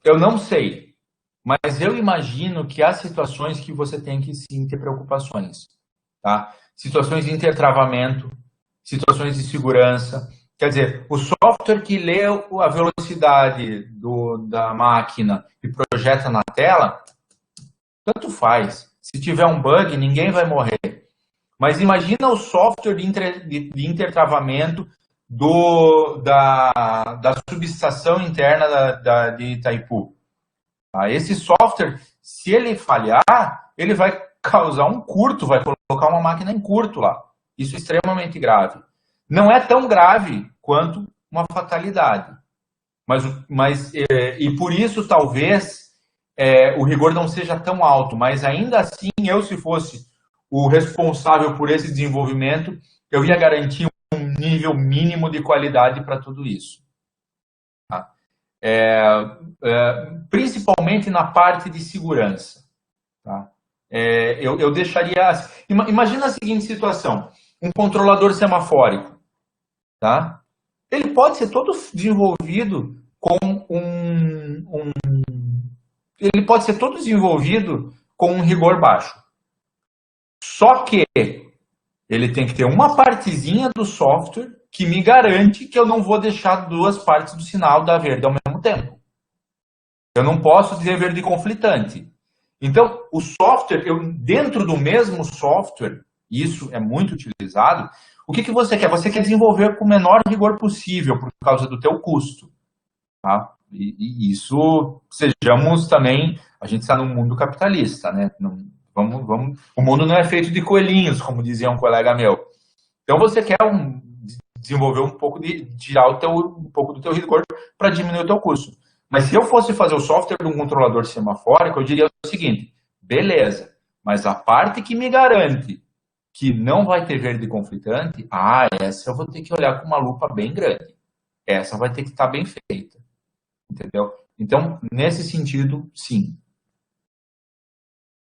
Eu não sei, mas eu imagino que há situações que você tem que sim ter preocupações. Tá? Situações de intertravamento, situações de segurança. Quer dizer, o software que lê a velocidade da máquina e projeta na tela, tanto faz. Se tiver um bug, ninguém vai morrer. Mas imagina o software de intertravamento da subestação interna de Itaipu. Tá? Esse software, se ele falhar, ele vai causar um curto, vai colocar uma máquina em curto lá. Isso é extremamente grave. Não é tão grave quanto uma fatalidade. E por isso, talvez, o rigor não seja tão alto. Mas ainda assim, se fosse o responsável por esse desenvolvimento, eu ia garantir um nível mínimo de qualidade para tudo isso. Tá? Principalmente na parte de segurança. Tá? Eu deixaria... Imagina a seguinte situação. Um controlador semafórico. Tá? Ele pode ser todo desenvolvido com ele pode ser todo desenvolvido com um rigor baixo. Só que ele tem que ter uma partezinha do software que me garante que eu não vou deixar duas partes do sinal dar verde ao mesmo tempo. Eu não posso dizer verde conflitante. Então, o software, dentro do mesmo software, isso é muito utilizado, o que você quer? Você quer desenvolver com o menor rigor possível por causa do teu custo. Tá? E isso, sejamos também, a gente está num mundo capitalista, né? O mundo não é feito de coelhinhos, como dizia um colega meu. Então você quer desenvolver um pouco tirar um pouco do teu rigor para diminuir o teu custo. Mas se eu fosse fazer o software de um controlador semafórico, eu diria o seguinte, beleza, mas a parte que me garante que não vai ter verde conflitante, essa eu vou ter que olhar com uma lupa bem grande. Essa vai ter que estar bem feita. Entendeu? Então, nesse sentido, sim.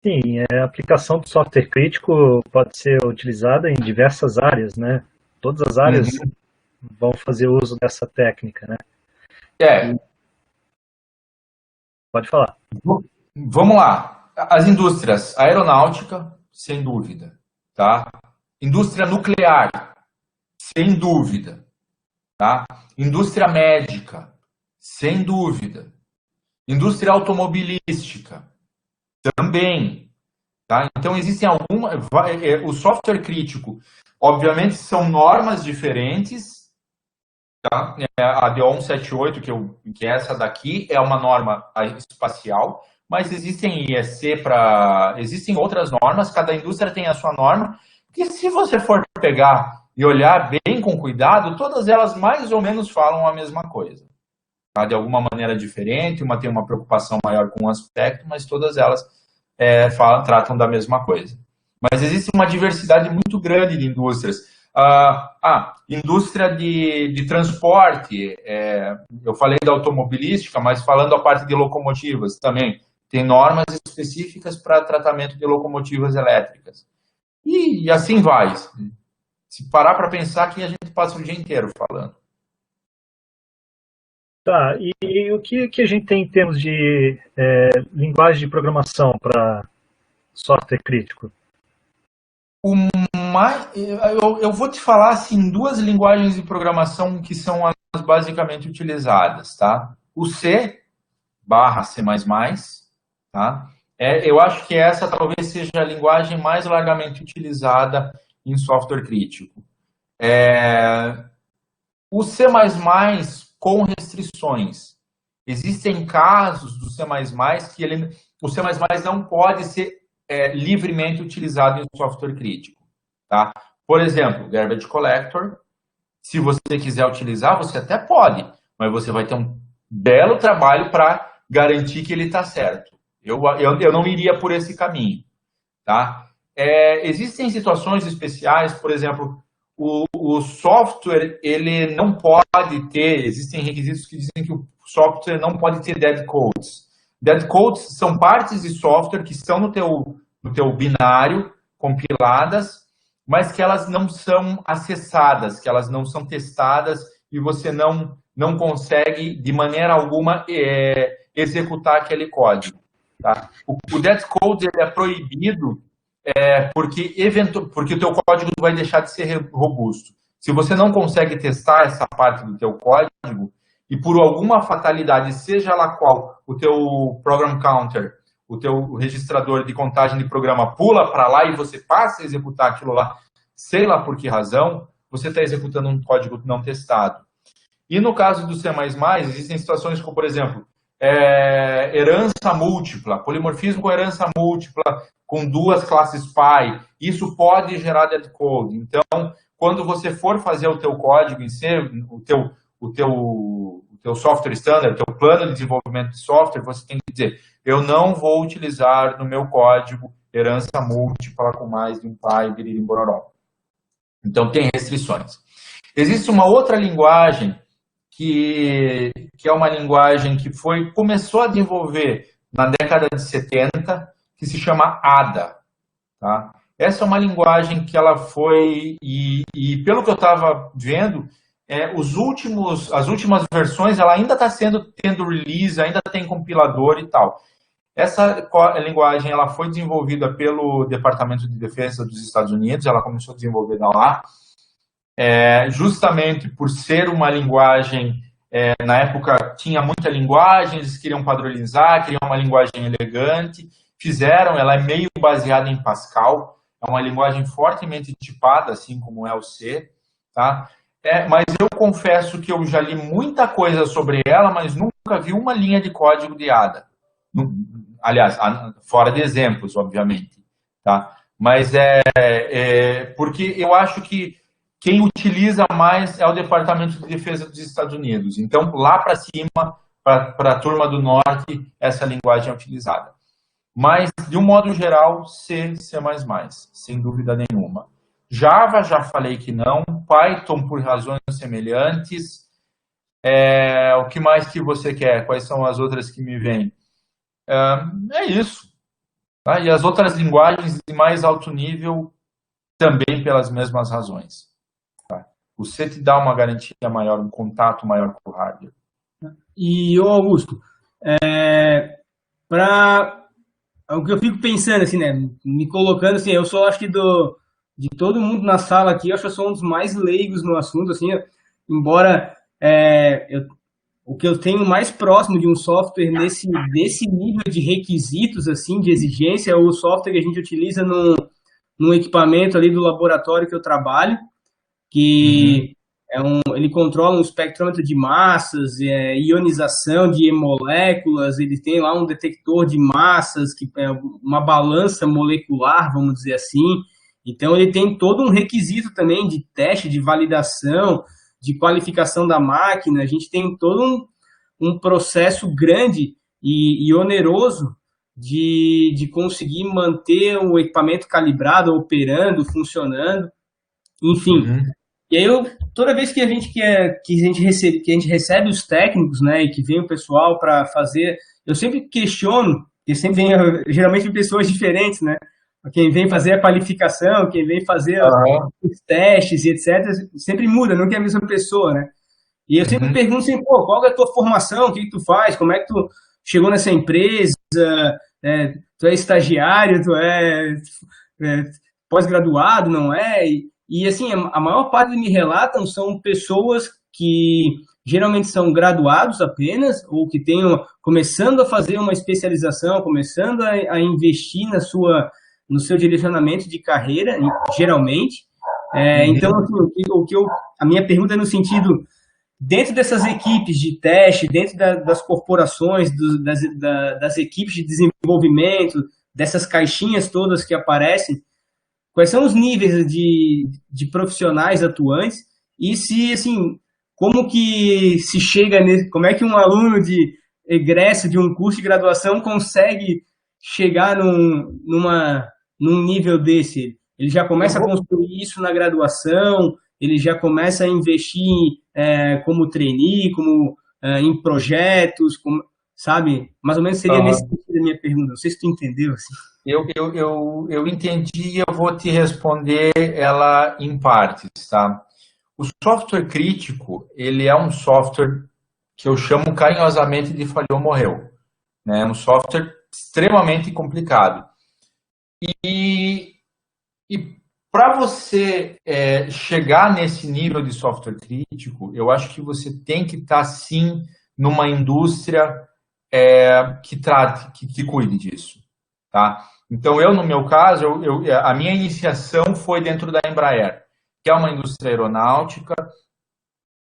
Sim, a aplicação do software crítico pode ser utilizada em diversas áreas, né? Todas as áreas vão fazer uso dessa técnica, né? Pode falar. Vamos lá. As indústrias, aeronáutica, sem dúvida. Tá? Indústria nuclear, sem dúvida. Tá? Indústria médica, sem dúvida. Indústria automobilística, também. Tá? Então, existem algumas... O software crítico, obviamente, são normas diferentes. Tá? A DO 178, que é essa daqui, é uma norma espacial, mas existem IEC para... Existem outras normas, cada indústria tem a sua norma, e se você for pegar e olhar bem com cuidado, todas elas mais ou menos falam a mesma coisa. Tá? De alguma maneira diferente, uma tem uma preocupação maior com um aspecto, mas todas elas tratam da mesma coisa. Mas existe uma diversidade muito grande de indústrias. Indústria de transporte, eu falei da automobilística, mas falando a parte de locomotivas também, tem normas específicas para tratamento de locomotivas elétricas. E assim vai. Se parar para pensar, que a gente passa o dia inteiro falando. Tá, e o que a gente tem em termos de linguagem de programação para software crítico? Eu vou te falar assim, duas linguagens de programação que são as basicamente utilizadas, tá? O C /C++, tá? Eu acho que essa talvez seja a linguagem mais largamente utilizada em software crítico. O C++ com restrições. Existem casos do C++ que o C++ não pode ser livremente utilizado em software crítico. Tá? Por exemplo, Garbage Collector, se você quiser utilizar, você até pode, mas você vai ter um belo trabalho para garantir que ele está certo. Eu não iria por esse caminho. Tá? Existem situações especiais, por exemplo, o software, ele não pode ter, existem requisitos que dizem que o software não pode ter dead codes. Dead codes são partes de software que estão no teu binário, compiladas, mas que elas não são acessadas, que elas não são testadas e você não consegue, de maneira alguma, executar aquele código. Tá? O dead code ele é proibido porque o teu código vai deixar de ser robusto. Se você não consegue testar essa parte do teu código, e por alguma fatalidade, seja lá qual, o teu program counter, o teu registrador de contagem de programa pula para lá e você passa a executar aquilo lá, sei lá por que razão, você está executando um código não testado. E no caso do C++, existem situações como, por exemplo, herança múltipla, polimorfismo com herança múltipla, com duas classes pai, isso pode gerar dead code. Então, quando você for fazer o teu código em C, o teu software standard, o teu plano de desenvolvimento de software, você tem que dizer, eu não vou utilizar no meu código herança múltipla com mais de um pai, biriri, bororó. Então, tem restrições. Existe uma outra linguagem que é uma linguagem que começou a desenvolver na década de 70, que se chama ADA. Tá? Essa é uma linguagem que ela foi, e pelo que eu estava vendo, as últimas versões, ela ainda está tendo release, ainda tem compilador e tal. Essa linguagem ela foi desenvolvida pelo Departamento de Defesa dos Estados Unidos, ela começou a desenvolver lá, justamente por ser uma linguagem, na época tinha muita linguagem, eles queriam padronizar, queriam uma linguagem elegante, fizeram, ela é meio baseada em Pascal, é uma linguagem fortemente tipada, assim como é o C, tá? Mas eu confesso que eu já li muita coisa sobre ela, mas nunca vi uma linha de código de ADA. Aliás, fora de exemplos, obviamente. Tá? Mas porque eu acho que quem utiliza mais é o Departamento de Defesa dos Estados Unidos. Então, lá para cima, para a turma do Norte, essa linguagem é utilizada. Mas, de um modo geral, C, C++, sem dúvida nenhuma. Java, já falei que não. Python, por razões semelhantes. O que mais que você quer? Quais são as outras que me vêm? É isso. Tá? E as outras linguagens de mais alto nível também pelas mesmas razões. Tá? O C te dá uma garantia maior, um contato maior com o hardware. E, Augusto, o que eu fico pensando, assim, né, me colocando, assim, eu sou, acho que de todo mundo na sala aqui, eu acho que eu sou um dos mais leigos no assunto, assim, embora o que eu tenho mais próximo de um software desse nível de requisitos, assim, de exigência, é o software que a gente utiliza num equipamento ali do laboratório que eu trabalho, que ele controla um espectrômetro de massas, ionização de moléculas, ele tem lá um detector de massas, que é uma balança molecular, vamos dizer assim. Então, ele tem todo um requisito também de teste, de validação, de qualificação da máquina. A gente tem todo um processo grande e oneroso de conseguir manter o equipamento calibrado, operando, funcionando, enfim. E aí, toda vez que a gente recebe os técnicos, né, e que vem o pessoal para fazer, eu sempre questiono, porque sempre vem, geralmente, pessoas diferentes, né? Quem vem fazer a qualificação, quem vem fazer os testes e etc., sempre muda, não é a mesma pessoa, né? E eu sempre pergunto assim, pô, qual é a tua formação, o que tu faz, como é que tu chegou nessa empresa, tu é estagiário, tu é pós-graduado, não é? E assim, a maior parte que me relatam são pessoas que geralmente são graduados apenas, ou que tenham começando a fazer uma especialização, começando a investir no seu direcionamento de carreira, geralmente. Então, assim, a minha pergunta é no sentido, dentro dessas equipes de teste, dentro das corporações, das equipes de desenvolvimento, dessas caixinhas todas que aparecem, quais são os níveis de profissionais atuantes e se, assim, como que se chega nesse, como é que um aluno de egresso de um curso de graduação consegue chegar num nível desse? Ele já começa a construir isso na graduação, ele já começa a investir como trainee, em projetos, sabe? Mais ou menos seria nesse sentido a minha pergunta. Não sei se tu entendeu, assim. Eu entendi e eu vou te responder ela em partes, tá? O software crítico, ele é um software que eu chamo carinhosamente de falhou, morreu. Né? É um software extremamente complicado. E para você chegar nesse nível de software crítico, eu acho que você tem que estar, sim, numa indústria que cuide disso. Tá? Então, no meu caso, a minha iniciação foi dentro da Embraer, que é uma indústria aeronáutica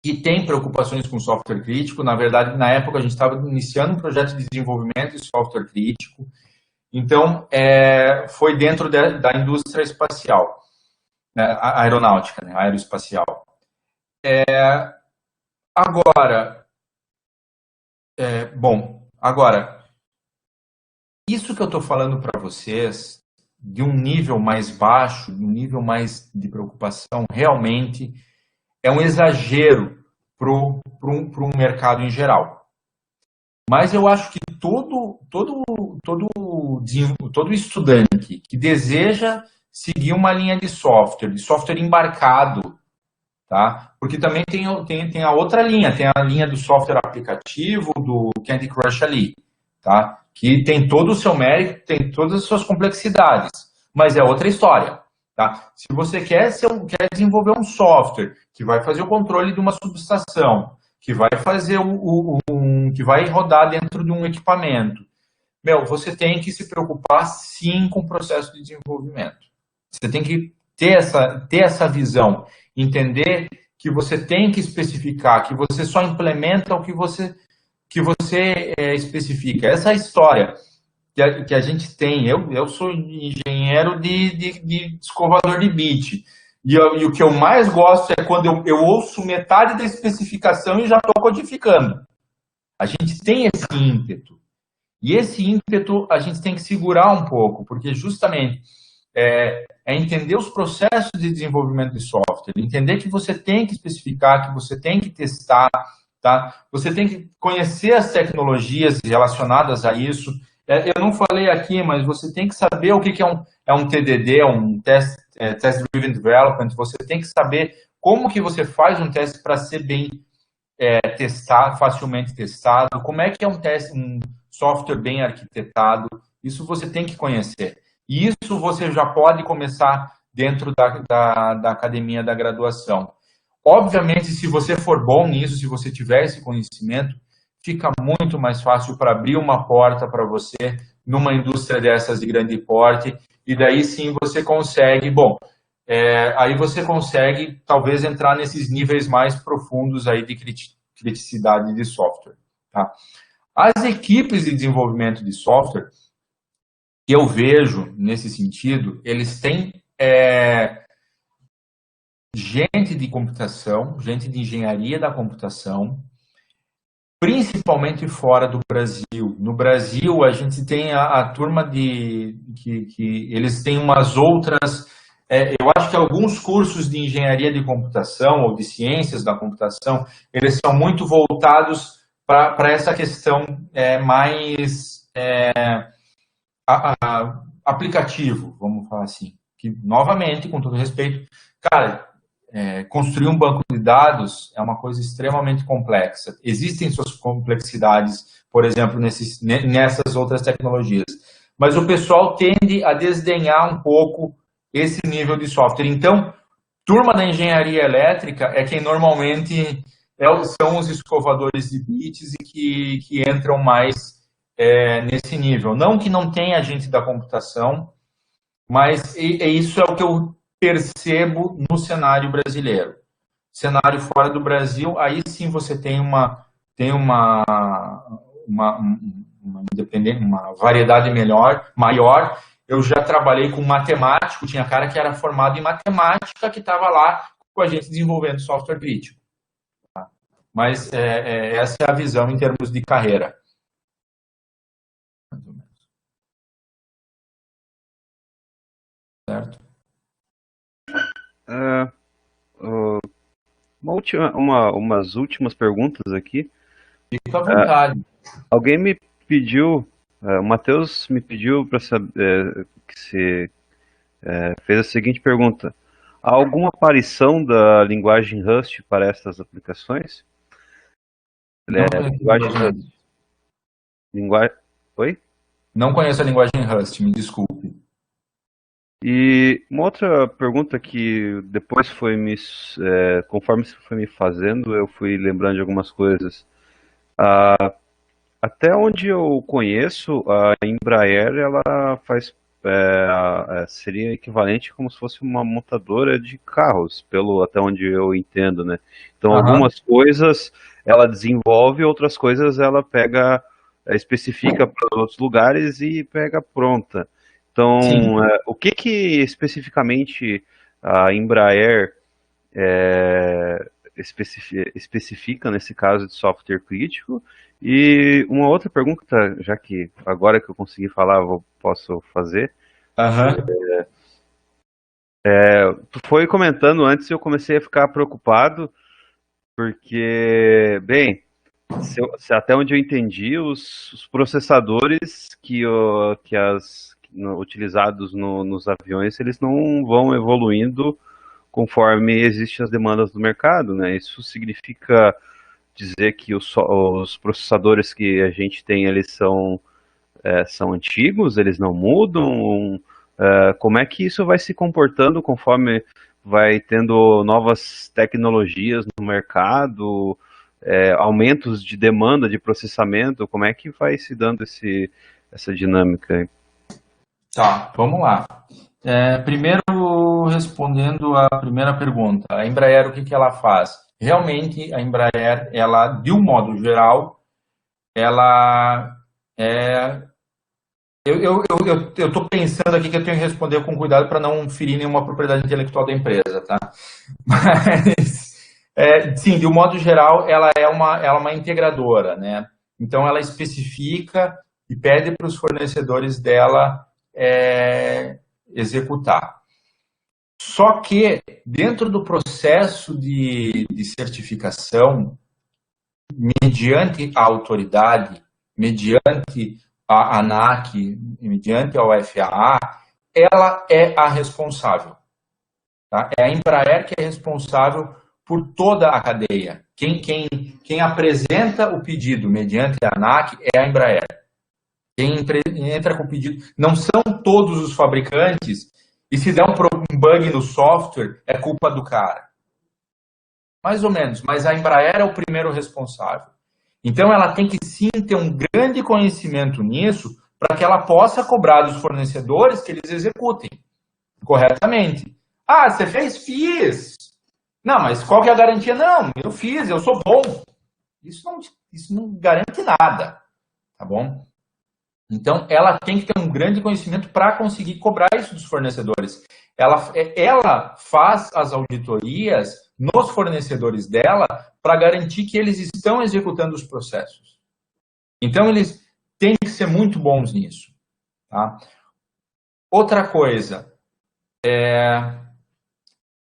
que tem preocupações com software crítico. Na verdade, na época, a gente estava iniciando um projeto de desenvolvimento de software crítico. Então, foi dentro da indústria espacial, né, aeronáutica, né, aeroespacial. Agora, isso que eu estou falando para vocês, de um nível mais baixo, de um nível mais de preocupação, realmente é um exagero para um mercado em geral. Mas eu acho que todo estudante que deseja seguir uma linha de software embarcado, tá? Porque também tem a outra linha, tem a linha do software aplicativo, do Candy Crush ali, tá? Que tem todo o seu mérito, tem todas as suas complexidades, mas é outra história, tá? Se você quer desenvolver um software que vai fazer o controle de uma subestação, que vai fazer que vai rodar dentro de um equipamento, você tem que se preocupar sim com o processo de desenvolvimento. Você tem que ter essa visão, entender que você tem que especificar, que você só implementa o que você especifica. Essa história que a gente tem, eu sou engenheiro de escovador de bit, e o que eu mais gosto é quando eu ouço metade da especificação e já estou codificando. A gente tem esse ímpeto. E esse ímpeto a gente tem que segurar um pouco, porque justamente é entender os processos de desenvolvimento de software, entender que você tem que especificar, que você tem que testar, tá? Você tem que conhecer as tecnologias relacionadas a isso. Eu não falei aqui, mas você tem que saber o que é um TDD, um Test Driven Development. Você tem que saber como que você faz um teste para ser bem testado, facilmente testado, como é que é um software bem arquitetado. Isso você tem que conhecer. E isso você já pode começar dentro da academia da graduação. Obviamente, se você for bom nisso, se você tiver esse conhecimento, fica muito mais fácil para abrir uma porta para você numa indústria dessas de grande porte, e daí sim você consegue, aí você consegue talvez entrar nesses níveis mais profundos aí de criticidade de software. Tá? As equipes de desenvolvimento de software, que eu vejo nesse sentido, eles têm gente de computação, gente de engenharia da computação, principalmente fora do Brasil. No Brasil, a gente tem a turma que eles têm umas outras... eu acho que alguns cursos de engenharia de computação ou de ciências da computação, eles são muito voltados para essa questão mais aplicativo, vamos falar assim. Que, novamente, com todo respeito, cara, construir um banco de dados é uma coisa extremamente complexa. Existem suas complexidades, por exemplo, nessas outras tecnologias. Mas o pessoal tende a desdenhar um pouco esse nível de software. Então, turma da engenharia elétrica é quem normalmente são os escovadores de bits e que entram mais nesse nível. Não que não tenha gente da computação, mas isso é o que eu percebo no cenário brasileiro. Cenário fora do Brasil, aí sim você tem uma variedade maior. Eu já trabalhei com matemático, tinha cara que era formado em matemática que estava lá com a gente desenvolvendo software crítico. Tá? Mas essa é a visão em termos de carreira. Mais ou menos. Certo? Umas últimas perguntas aqui. Fica à vontade. Alguém me pediu, o Matheus me pediu para saber que você fez a seguinte pergunta: há alguma aparição da linguagem Rust para estas aplicações? Oi? Não conheço a linguagem Rust, me desculpe. E uma outra pergunta que depois conforme você foi me fazendo, eu fui lembrando de algumas coisas. Até onde eu conheço, a Embraer, ela faz, seria equivalente como se fosse uma montadora de carros, até onde eu entendo, né? Então, algumas coisas ela desenvolve, outras coisas ela pega, especifica para outros lugares e pega pronta. Então, o que especificamente a Embraer especifica nesse caso de software crítico? E uma outra pergunta, já que agora que eu consegui falar, posso fazer. Tu foi comentando antes e eu comecei a ficar preocupado, porque, bem, se até onde eu entendi, os processadores utilizados nos aviões, eles não vão evoluindo conforme existem as demandas do mercado, né? Isso significa dizer que os processadores que a gente tem, eles são antigos, eles não mudam? Como é que isso vai se comportando conforme vai tendo novas tecnologias no mercado, aumentos de demanda de processamento? Como é que vai se dando essa dinâmica? Tá, vamos lá. Primeiro, respondendo a primeira pergunta, a Embraer, o que ela faz? Realmente, a Embraer, ela, de um modo geral, ela eu estou pensando aqui que eu tenho que responder com cuidado para não ferir nenhuma propriedade intelectual da empresa, tá? Mas, sim, de um modo geral, ela é uma integradora, né? Então, ela especifica e pede para os fornecedores dela executar. Só que, dentro do processo de certificação, mediante a autoridade, mediante a ANAC, mediante a UFAA, ela é a responsável. Tá? É a Embraer que é responsável por toda a cadeia. Quem apresenta o pedido mediante a ANAC é a Embraer. Quem entra com o pedido não são todos os fabricantes, e se der um bug no software, é culpa do cara. Mais ou menos, mas a Embraer é o primeiro responsável. Então, ela tem que sim ter um grande conhecimento nisso para que ela possa cobrar dos fornecedores que eles executem corretamente. Ah, você fez? Fiz. Não, mas qual que é a garantia? Não, eu fiz, eu sou bom. Isso não garante nada, tá bom? Então, ela tem que ter um grande conhecimento para conseguir cobrar isso dos fornecedores. Ela faz as auditorias nos fornecedores dela para garantir que eles estão executando os processos. Então, eles têm que ser muito bons nisso. Tá? Outra coisa,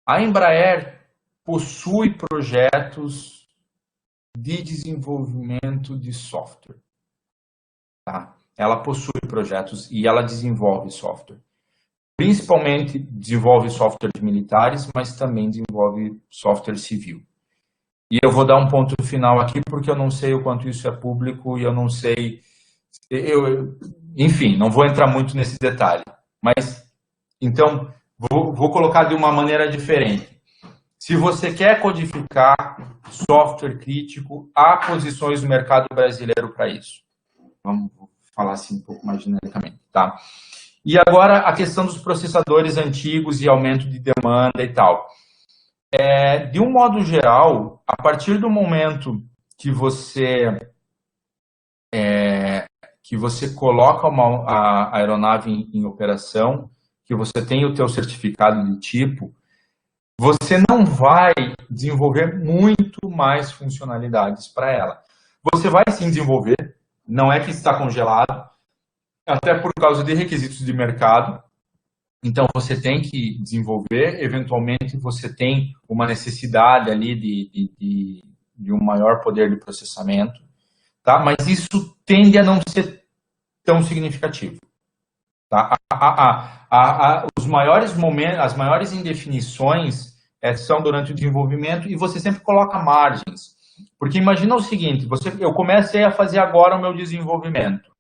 a Embraer possui projetos de desenvolvimento de software. Tá? Ela possui projetos e ela desenvolve software. Principalmente desenvolve software de militares, mas também desenvolve software civil. E eu vou dar um ponto final aqui, porque eu não sei o quanto isso é público e eu não sei... enfim, não vou entrar muito nesse detalhe. Mas, então, vou colocar de uma maneira diferente. Se você quer codificar software crítico, há posições no mercado brasileiro para isso. Vamos falar assim um pouco mais genericamente, tá? E agora a questão dos processadores antigos e aumento de demanda e tal. De um modo geral, a partir do momento que você coloca a aeronave em operação, que você tem o teu certificado de tipo, você não vai desenvolver muito mais funcionalidades para ela. Você vai sim desenvolver, não é que está congelado, até por causa de requisitos de mercado. Então, você tem que desenvolver, eventualmente você tem uma necessidade ali de um maior poder de processamento, tá? Mas isso tende a não ser tão significativo. Tá? Os maiores momentos, as maiores indefinições são durante o desenvolvimento e você sempre coloca margens. Porque imagina o seguinte, eu comecei a fazer agora o meu desenvolvimento.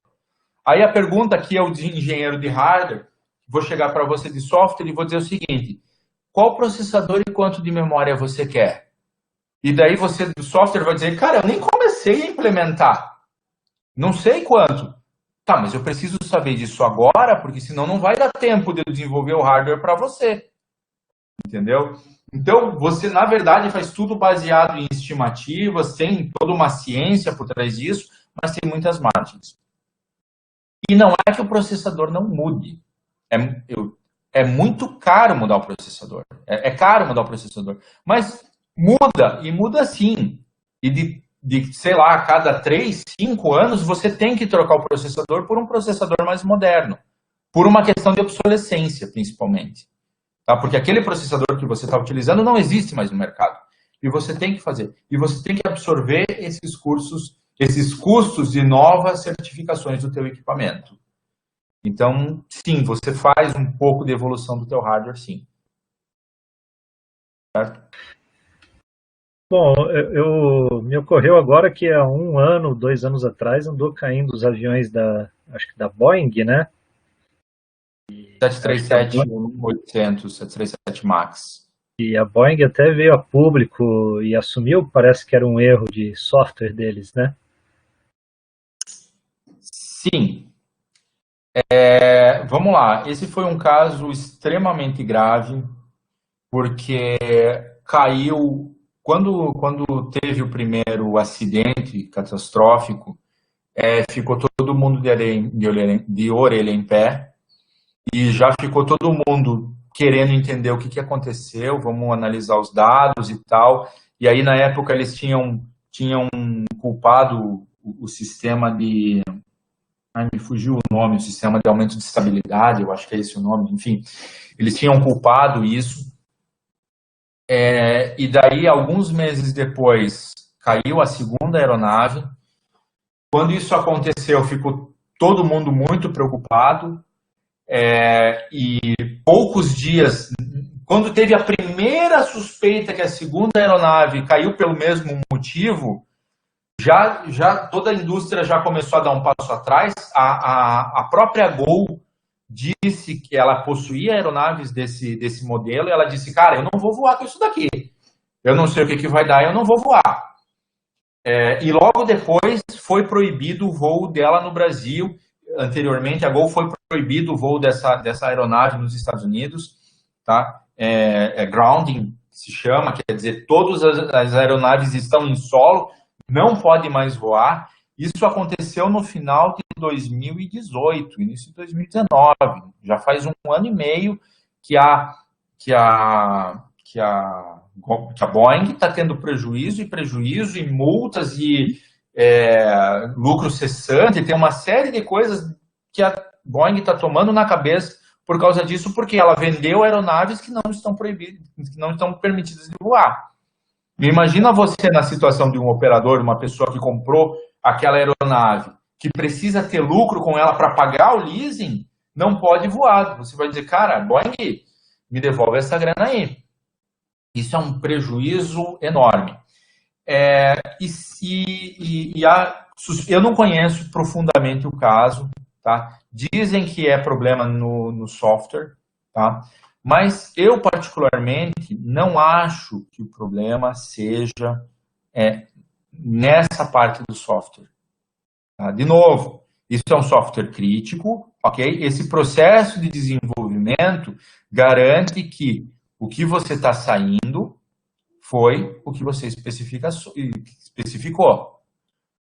Aí a pergunta aqui é o de engenheiro de hardware, vou chegar para você de software e vou dizer o seguinte, qual processador e quanto de memória você quer? E daí você do software vai dizer, cara, eu nem comecei a implementar, não sei quanto. Tá, mas eu preciso saber disso agora, porque senão não vai dar tempo de eu desenvolver o hardware para você. Entendeu? Então, você, na verdade, faz tudo baseado em estimativas, tem toda uma ciência por trás disso, mas tem muitas margens. E não é que o processador não mude. É muito caro mudar o processador. É caro mudar o processador. Mas muda, e muda sim. E sei lá, a cada 3, 5 anos, você tem que trocar o processador por um processador mais moderno. Por uma questão de obsolescência, principalmente. tá? Porque aquele processador que você está utilizando não existe mais no mercado. E você tem que fazer. E você tem que absorver esses custos de novas certificações do teu equipamento. Então, sim, você faz um pouco de evolução do teu hardware, sim. Certo? Bom, me ocorreu agora que há 1 ano, 2 anos atrás, andou caindo os aviões acho que da Boeing, né? 737-800, 737 MAX. E a Boeing até veio a público e assumiu, parece que era um erro de software deles, né? Sim. Vamos lá. Esse foi um caso extremamente grave, porque caiu... Quando teve o primeiro acidente catastrófico, ficou todo mundo de orelha em pé, e já ficou todo mundo querendo entender o que aconteceu, vamos analisar os dados e tal. E aí, na época, eles tinham culpado o sistema de... Ai, me fugiu o nome, o sistema de aumento de estabilidade, eu acho que é esse o nome, enfim. Eles tinham culpado isso. E daí, alguns meses depois, caiu a segunda aeronave. Quando isso aconteceu, ficou todo mundo muito preocupado. E poucos dias, quando teve a primeira suspeita que a segunda aeronave caiu pelo mesmo motivo, já toda a indústria já começou a dar um passo atrás. A própria Gol disse que ela possuía aeronaves desse modelo, e ela disse, cara, eu não vou voar com isso daqui. Eu não sei o que vai dar, eu não vou voar. E logo depois foi proibido o voo dela no Brasil. Anteriormente, a Gol foi proibido o voo dessa aeronave nos Estados Unidos, tá? Grounding, se chama, quer dizer, todas as aeronaves estão em solo, não podem mais voar. Isso aconteceu no final de 2018, início de 2019. Já faz 1 ano e meio que a Boeing está tendo prejuízo e multas e lucro cessante. Tem uma série de coisas que a Boeing está tomando na cabeça por causa disso, porque ela vendeu aeronaves que não estão proibidas, que não estão permitidas de voar. Imagina você na situação de um operador, uma pessoa que comprou aquela aeronave, que precisa ter lucro com ela para pagar o leasing, não pode voar. Você vai dizer, cara, Boeing, me devolve essa grana aí. Isso é um prejuízo enorme. Eu não conheço profundamente o caso, tá? Dizem que é problema no software, tá? Mas eu, particularmente, não acho que o problema seja nessa parte do software. Tá? De novo, isso é um software crítico, ok? Esse processo de desenvolvimento garante que o que você está saindo foi o que você especificou.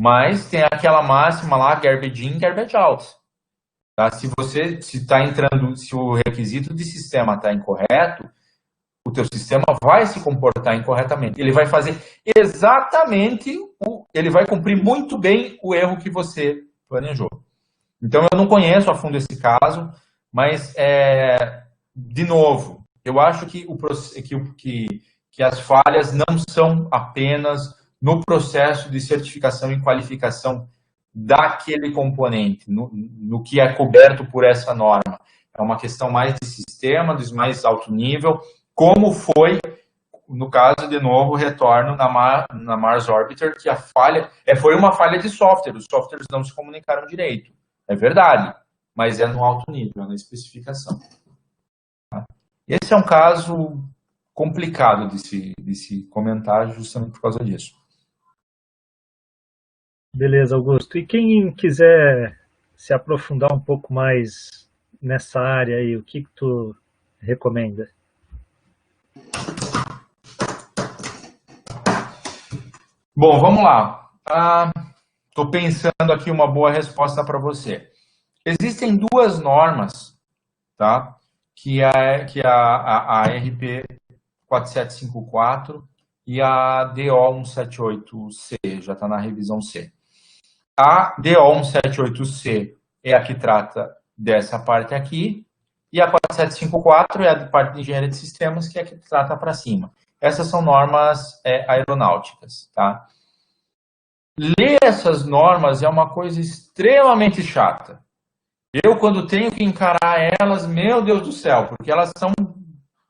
Mas tem aquela máxima lá, garbage in, garbage out. Tá? Se o requisito de sistema está incorreto, o teu sistema vai se comportar incorretamente. Ele vai fazer exatamente, ele vai cumprir muito bem o erro que você planejou. Então, eu não conheço a fundo esse caso, mas, de novo, eu acho que as falhas não são apenas no processo de certificação e qualificação daquele componente, no que é coberto por essa norma. É uma questão mais de sistema, de mais alto nível, como foi, no caso, de novo, retorno na Mars Orbiter, que a falha foi uma falha de software, os softwares não se comunicaram direito. É verdade, mas é no alto nível, é na especificação. Esse é um caso complicado de se comentar justamente por causa disso. Beleza, Augusto. E quem quiser se aprofundar um pouco mais nessa área aí, o que tu recomenda? Bom, vamos lá. Estou pensando aqui uma boa resposta para você. Existem duas normas, tá? Que a RP 4754 e a DO 178C, já está na revisão C. A DO 178C é a que trata dessa parte aqui, e a 4754 é a parte de engenharia de sistemas, que é a que trata para cima. Essas são normas aeronáuticas, tá? Ler essas normas é uma coisa extremamente chata. Eu, quando tenho que encarar elas, meu Deus do céu, porque elas são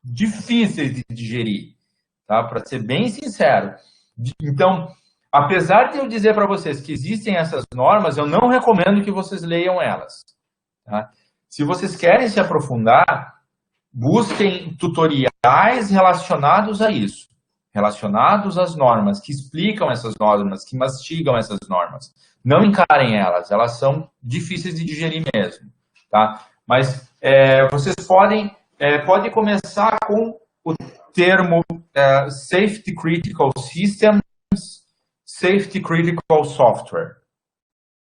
difíceis de digerir, tá? Para ser bem sincero. Então, apesar de eu dizer para vocês que existem essas normas, eu não recomendo que vocês leiam elas, tá? Se vocês querem se aprofundar, busquem tutoriais relacionados a isso, relacionados às normas, que explicam essas normas, que mastigam essas normas. Não encarem elas, elas são difíceis de digerir mesmo, tá? Mas vocês podem começar com o termo Safety Critical Systems, Safety Critical Software,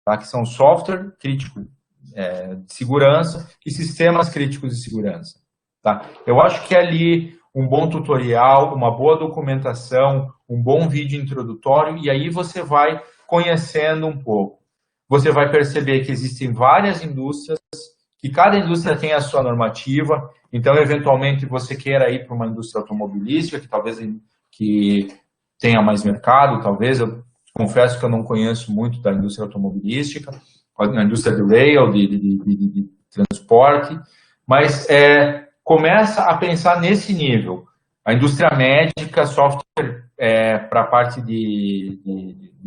tá? Que são software crítico de segurança e sistemas críticos de segurança, tá? Eu acho que ali um bom tutorial, uma boa documentação, um bom vídeo introdutório, e aí você vai conhecendo um pouco. Você vai perceber que existem várias indústrias, que cada indústria tem a sua normativa, então, eventualmente, você queira ir para uma indústria automobilística, que talvez que tenha mais mercado, talvez. Eu confesso que eu não conheço muito da indústria automobilística, na indústria de rail, de transporte, mas começa a pensar nesse nível. A indústria médica, software para a parte de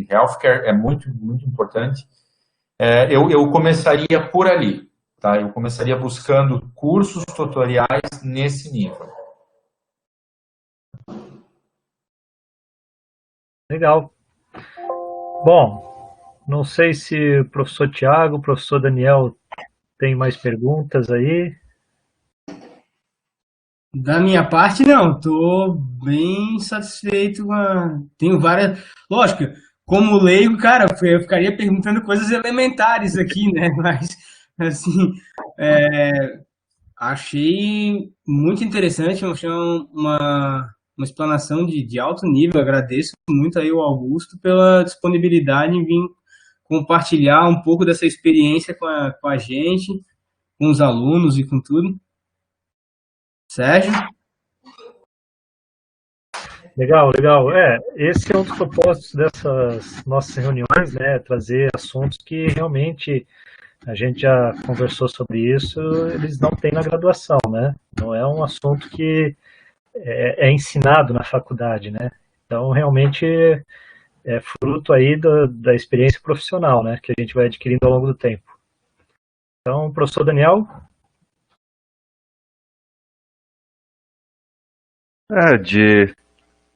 healthcare é muito, muito importante. Eu começaria por ali, tá? Eu começaria buscando cursos tutoriais nesse nível. Legal. Bom, não sei se o professor Tiago, o professor Daniel tem mais perguntas aí. Da minha parte, não. Estou bem satisfeito. Tenho várias. Lógico, como leigo, cara, eu ficaria perguntando coisas elementares aqui, né? Mas, assim, achei muito interessante. Achei uma explanação de alto nível. Agradeço muito aí ao Augusto pela disponibilidade em vir compartilhar um pouco dessa experiência com a gente, com os alunos e com tudo. Sérgio? Legal, legal. Esse é um dos propósitos dessas nossas reuniões, né? Trazer assuntos que realmente a gente já conversou sobre isso, eles não têm na graduação, né? Não é um assunto que é ensinado na faculdade, né? Então, realmente é fruto aí da experiência profissional, né? Que a gente vai adquirindo ao longo do tempo. Então, professor Daniel?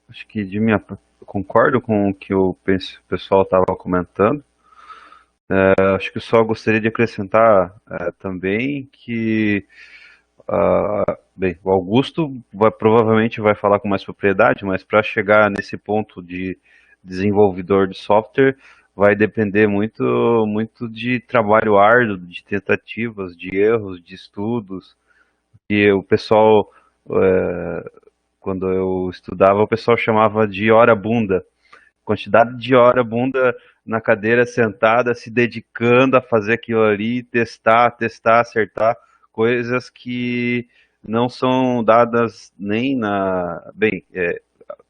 Acho que eu concordo com o que o pessoal estava comentando. Acho que só gostaria de acrescentar também que bem, o Augusto provavelmente vai falar com mais propriedade, mas para chegar nesse ponto de desenvolvedor de software vai depender muito, muito de trabalho árduo, de tentativas, de erros, de estudos. E o pessoal, quando eu estudava, o pessoal chamava de hora bunda. Quantidade de hora bunda na cadeira sentada, se dedicando a fazer aquilo ali, testar, acertar, coisas que não são dadas nem bem,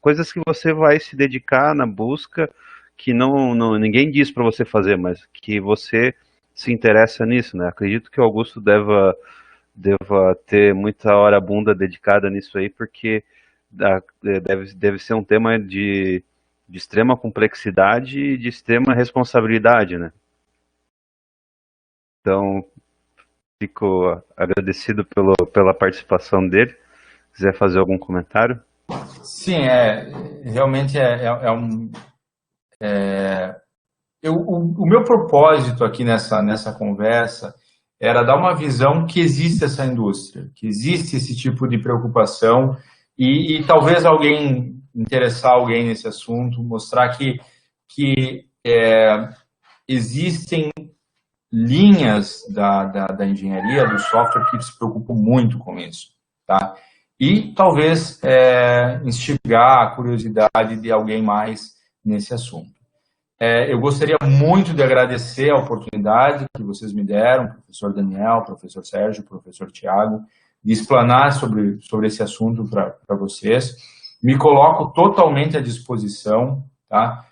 coisas que você vai se dedicar na busca, que ninguém diz para você fazer, mas que você se interessa nisso, né? Acredito que o Augusto deva ter muita hora bunda dedicada nisso aí, porque deve ser um tema de extrema complexidade e de extrema responsabilidade, né? Então, fico agradecido pela participação dele. Se quiser fazer algum comentário? Sim, realmente o meu propósito aqui nessa conversa era dar uma visão que existe essa indústria, que existe esse tipo de preocupação e talvez interessar alguém nesse assunto, mostrar que existem linhas da engenharia, do software, que se preocupam muito com isso, tá? E talvez instigar a curiosidade de alguém mais nesse assunto. Eu gostaria muito de agradecer a oportunidade que vocês me deram, professor Daniel, professor Sérgio, professor Tiago. de explanar sobre esse assunto para vocês. Me coloco totalmente à disposição, tá?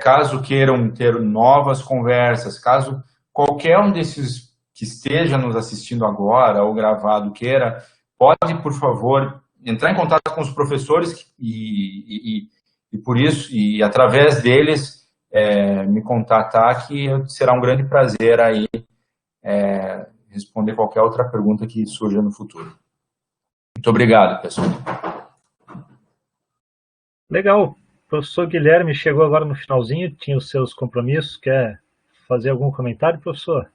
Caso queiram ter novas conversas, caso qualquer um desses que esteja nos assistindo agora ou gravado queira, pode, por favor, entrar em contato com os professores e por isso, e através deles, me contatar, que será um grande prazer aí responder qualquer outra pergunta que surja no futuro. Muito obrigado, pessoal. Legal. O professor Guilherme chegou agora no finalzinho, tinha os seus compromissos. Quer fazer algum comentário, professor?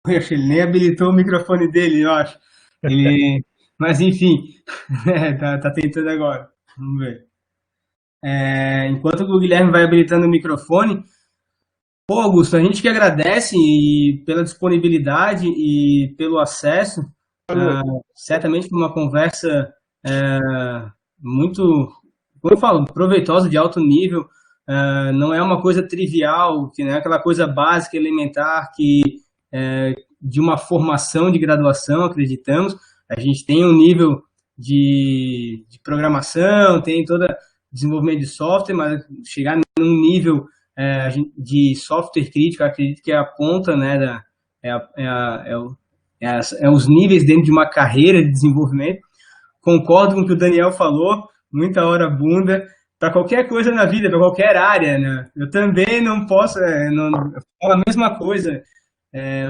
Poxa, ele nem habilitou o microfone dele, eu acho. Mas, enfim, tá tentando agora. Vamos ver. Enquanto o Guilherme vai habilitando o microfone, pô, Augusto, a gente que agradece pela disponibilidade e pelo acesso. Certamente foi uma conversa muito, como eu falo, proveitosa, de alto nível. Não é uma coisa trivial, que não é aquela coisa básica, elementar, que de uma formação de graduação, acreditamos. A gente tem um nível de programação, tem todo desenvolvimento de software, mas chegar num nível de software crítico, acredito que é a ponta, né, os níveis dentro de uma carreira de desenvolvimento. Concordo com o que o Daniel falou, muita hora bunda, para qualquer coisa na vida, para qualquer área, né? Eu também não posso, eu falo a mesma coisa,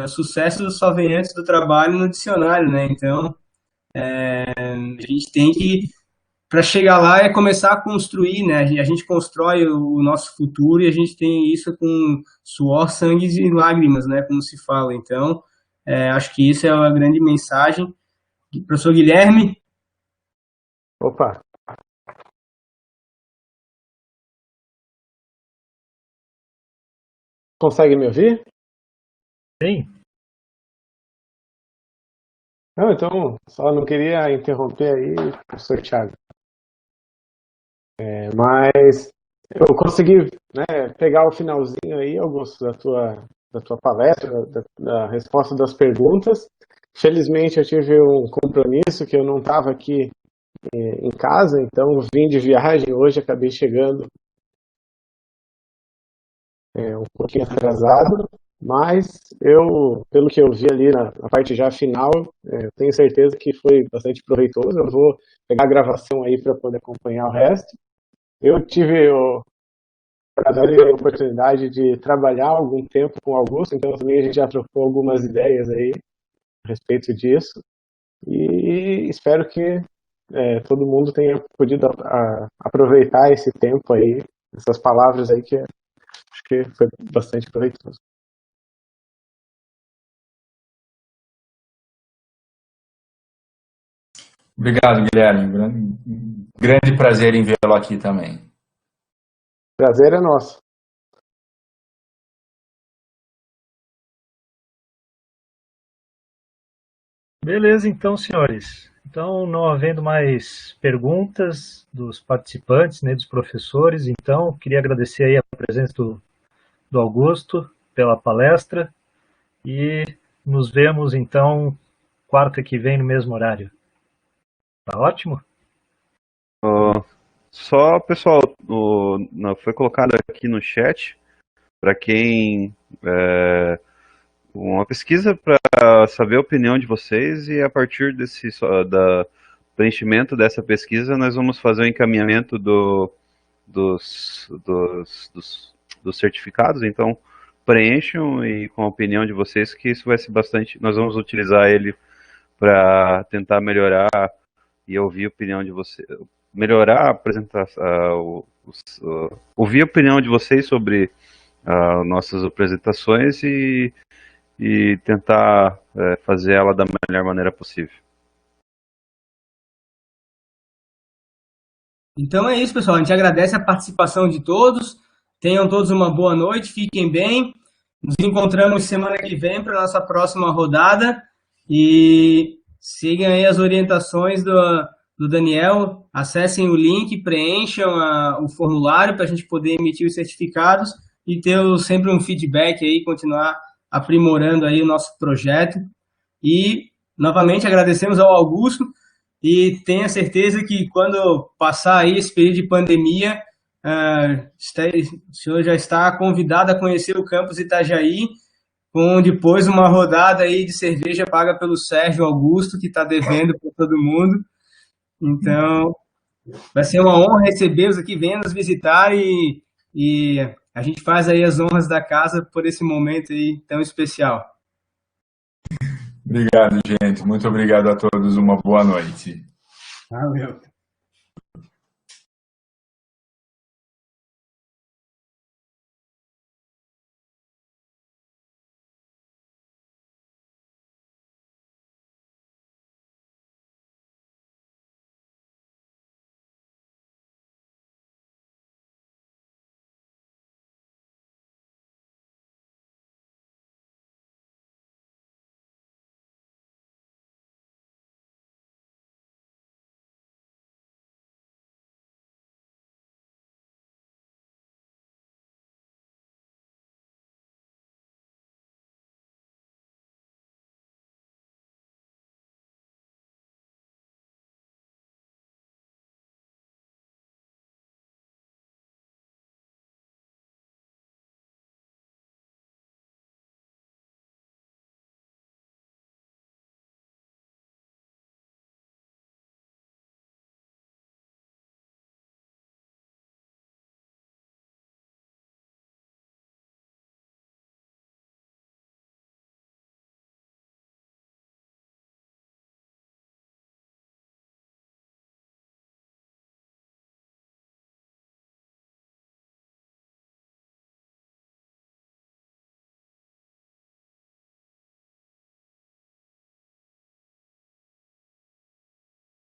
o sucesso só vem antes do trabalho no dicionário, né? Então, a gente tem que, para chegar lá, começar a construir, né? A gente constrói o nosso futuro e a gente tem isso com suor, sangue e lágrimas, né? Como se fala. Então, acho que isso é uma grande mensagem. Professor Guilherme? Opa! Consegue me ouvir? Sim. Não, então, só não queria interromper aí, professor Thiago. Mas eu consegui, né, pegar o finalzinho aí, Augusto, da tua palestra, da resposta das perguntas. Felizmente eu tive um compromisso que eu não estava aqui em casa, então vim de viagem hoje, acabei chegando um pouquinho atrasado, mas pelo que eu vi ali na parte já final, tenho certeza que foi bastante proveitoso. Eu vou pegar a gravação aí para poder acompanhar o resto. Eu tive o prazer e a oportunidade de trabalhar algum tempo com o Augusto, então também a gente já trocou algumas ideias aí a respeito disso, e espero que todo mundo tenha podido aproveitar esse tempo aí, essas palavras aí, que acho que foi bastante proveitoso. Obrigado, Guilherme. Grande prazer em vê-lo aqui também. Prazer é nosso. Beleza, então, senhores. Então, não havendo mais perguntas dos participantes, nem dos professores, então, queria agradecer aí a presença do Augusto pela palestra e nos vemos, então, quarta que vem no mesmo horário. Tá ótimo? Só, pessoal, foi colocado aqui no chat, para quem... uma pesquisa para saber a opinião de vocês, e a partir da preenchimento dessa pesquisa nós vamos fazer o encaminhamento dos certificados. Então preencham, e com a opinião de vocês, que isso vai ser bastante, nós vamos utilizar ele para tentar melhorar e ouvir a opinião de vocês, melhorar a apresentação, ouvir a opinião de vocês sobre nossas apresentações e tentar fazer ela da melhor maneira possível. Então é isso, pessoal. A gente agradece a participação de todos. Tenham todos uma boa noite, fiquem bem. Nos encontramos semana que vem para a nossa próxima rodada. E sigam aí as orientações do Daniel. Acessem o link, preencham o formulário para a gente poder emitir os certificados e ter sempre um feedback aí, continuar aprimorando aí o nosso projeto. E, novamente, agradecemos ao Augusto e tenha certeza que quando passar aí esse período de pandemia, o senhor já está convidado a conhecer o campus Itajaí, com depois uma rodada aí de cerveja paga pelo Sérgio Augusto, que está devendo para todo mundo. Então, vai ser uma honra recebê-los aqui, venham nos visitar e a gente faz aí as honras da casa por esse momento aí tão especial. Obrigado, gente. Muito obrigado a todos. Uma boa noite. Valeu.